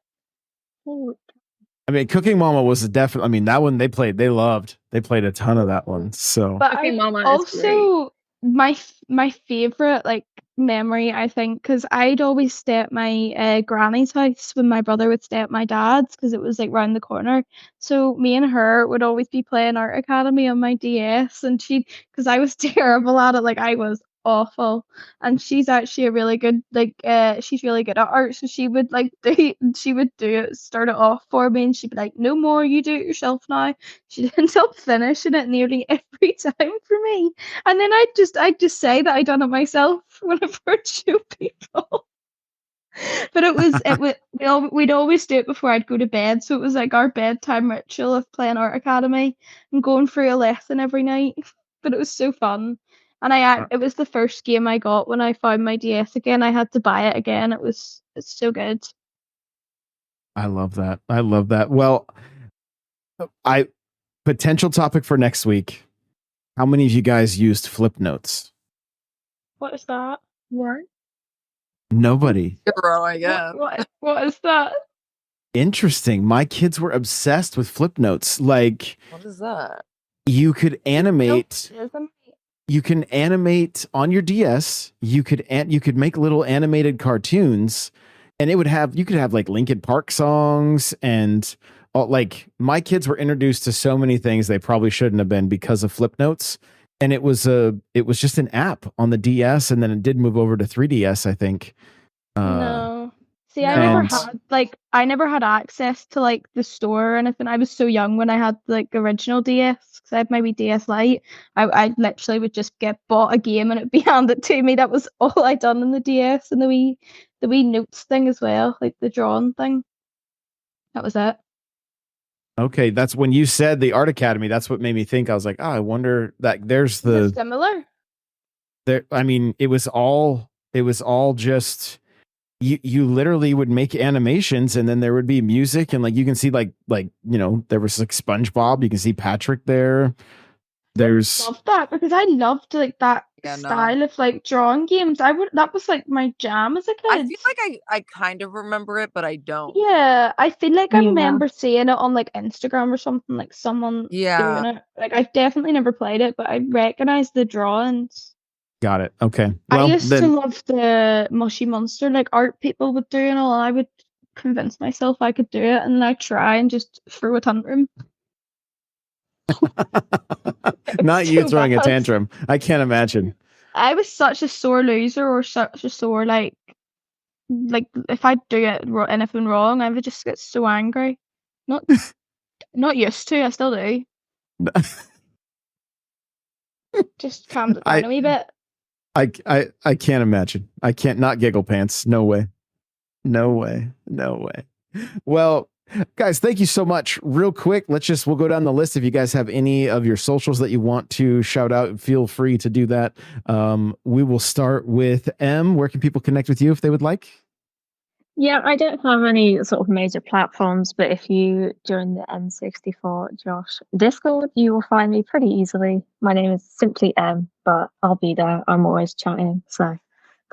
I mean, Cooking Mama was definitely. I mean, that one they played a ton of that one. So, but also my favorite like memory, I think, because I'd always stay at my granny's house when my brother would stay at my dad's because it was like round the corner. So me and her would always be playing Art Academy on my DS, and because I was terrible at it, like I was awful. And she's actually a really good she's really good at art, so she would start it off for me, and she'd be like, no more, you do it yourself now. She'd end up finishing it nearly every time for me, and then I'd just say that I done it myself whenever I'd show people. But we'd always do it before I'd go to bed, so it was like our bedtime ritual of playing Art Academy and going through a lesson every night. But it was so fun, and it was the first game I got when I found my DS again. I had to buy it again. It's so good. I love that. I love that. Well, potential topic for next week. How many of you guys used flip notes? What is that? What? Nobody. Zero, I guess. What is that? Interesting. My kids were obsessed with flip notes. Like, What is that? you could animate. You can animate on your DS. You could make little animated cartoons, and you could have like Linkin Park songs, and like my kids were introduced to so many things they probably shouldn't have been because of flip notes. And it was just an app on the DS, and then it did move over to 3DS, I think. No. See, I never had access to like the store or anything. I was so young when I had like original DS, because I had my wee DS Lite. I literally would just get bought a game and it'd be handed to me. That was all I done in the DS, and the wee notes thing as well, like the drawing thing. That was it. Okay, that's when you said the Art Academy. That's what made me think. I was like, oh, I wonder that there's Is it similar? there. I mean, it was all just you literally would make animations, and then there would be music, and like you can see like there was like SpongeBob. You can see Patrick there. There's Love that, because I loved like that style of like drawing games. That was like my jam as a kid. I feel like I kind of remember it, but I don't. Yeah, I feel like I remember seeing it on like Instagram or something, like someone doing it. Like I've definitely never played it, but I recognize the drawings. got it. Okay. I Well, used to then love the Mushy Monster like art people would do and all, and I would convince myself I could do it, and then I'd try and just throw a tantrum. not you so throwing a bad. tantrum. I can't imagine. I was such a sore loser, or such a sore like if I do anything wrong, I would just get so angry. Not used to. I still do. Just calmed it down a wee bit. I can't imagine. I can't not giggle pants. No way. No way. No way. Well, guys, thank you so much. Real quick, we'll go down the list. If you guys have any of your socials that you want to shout out, feel free to do that. We will start with M. Where can people connect with you if they would like? Yeah, I don't have any sort of major platforms, but if you join the N64 Josh Discord, you will find me pretty easily. My name is simply M, but I'll be there. I'm always chatting, so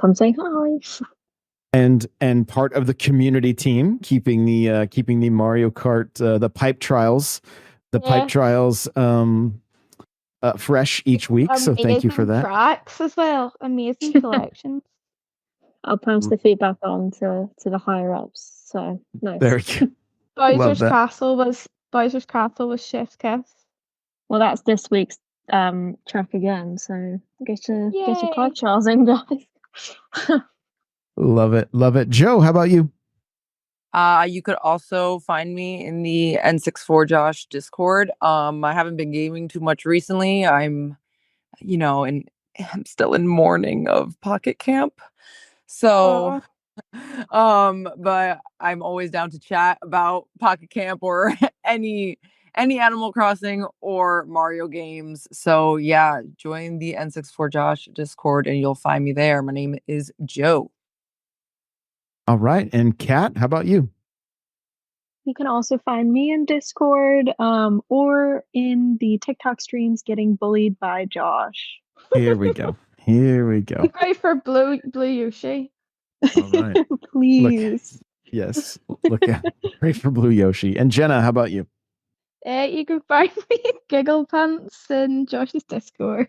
come say hi. And part of the community team, keeping the Mario Kart the pipe trials, fresh each week. So thank you for that. Tracks as well, amazing selections. I'll pass the feedback on to the higher ups. So nice. There we go. Bowser's Castle was Chef's Kiss. Well, that's this week's track again. So get your pipe trials in, guys. Love it. Love it. Joe, how about you? You could also find me in the N64 Josh Discord. I haven't been gaming too much recently. I'm still in mourning of Pocket Camp. So, but I'm always down to chat about Pocket Camp or any Animal Crossing or Mario games. So yeah, join the N64 Josh Discord and you'll find me there. My name is Joe. All right. And Kat, how about you? You can also find me in Discord or in the TikTok streams getting bullied by Josh. Here we go. Here we go. Pray for Blue Yoshi. All right. Please. Yes. Look at pray for Blue Yoshi. And Jenna, how about you? You can find me in Giggle Pants in Josh's Discord.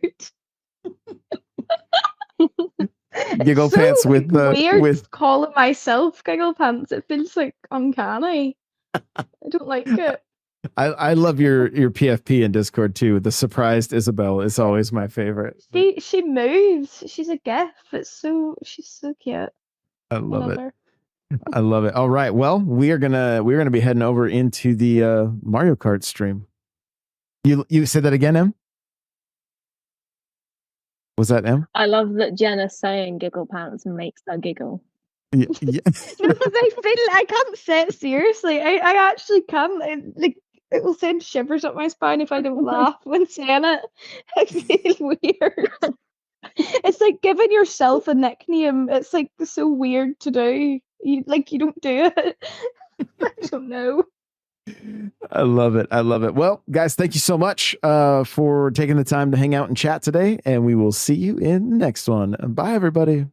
Giggle Pants with the weird calling myself Giggle Pants. It feels like uncanny. I don't like it. I love your PFP in Discord too. The surprised Isabel is always my favorite. She moves. She's a gif. She's so cute. I love it. her. I love it. All right. Well, we're gonna be heading over into the Mario Kart stream. You said that again, Em? Was that Em? I love that Jenna saying giggle pants makes her giggle. Yeah. Because I feel I can't say it seriously. I actually can't. It will send shivers up my spine if I don't laugh when saying it. I feel weird. It's like giving yourself a nickname. It's like so weird to do. You don't do it. I don't know. I love it. I love it. Well, guys, thank you so much for taking the time to hang out and chat today, and we will see you in the next one. Bye, everybody.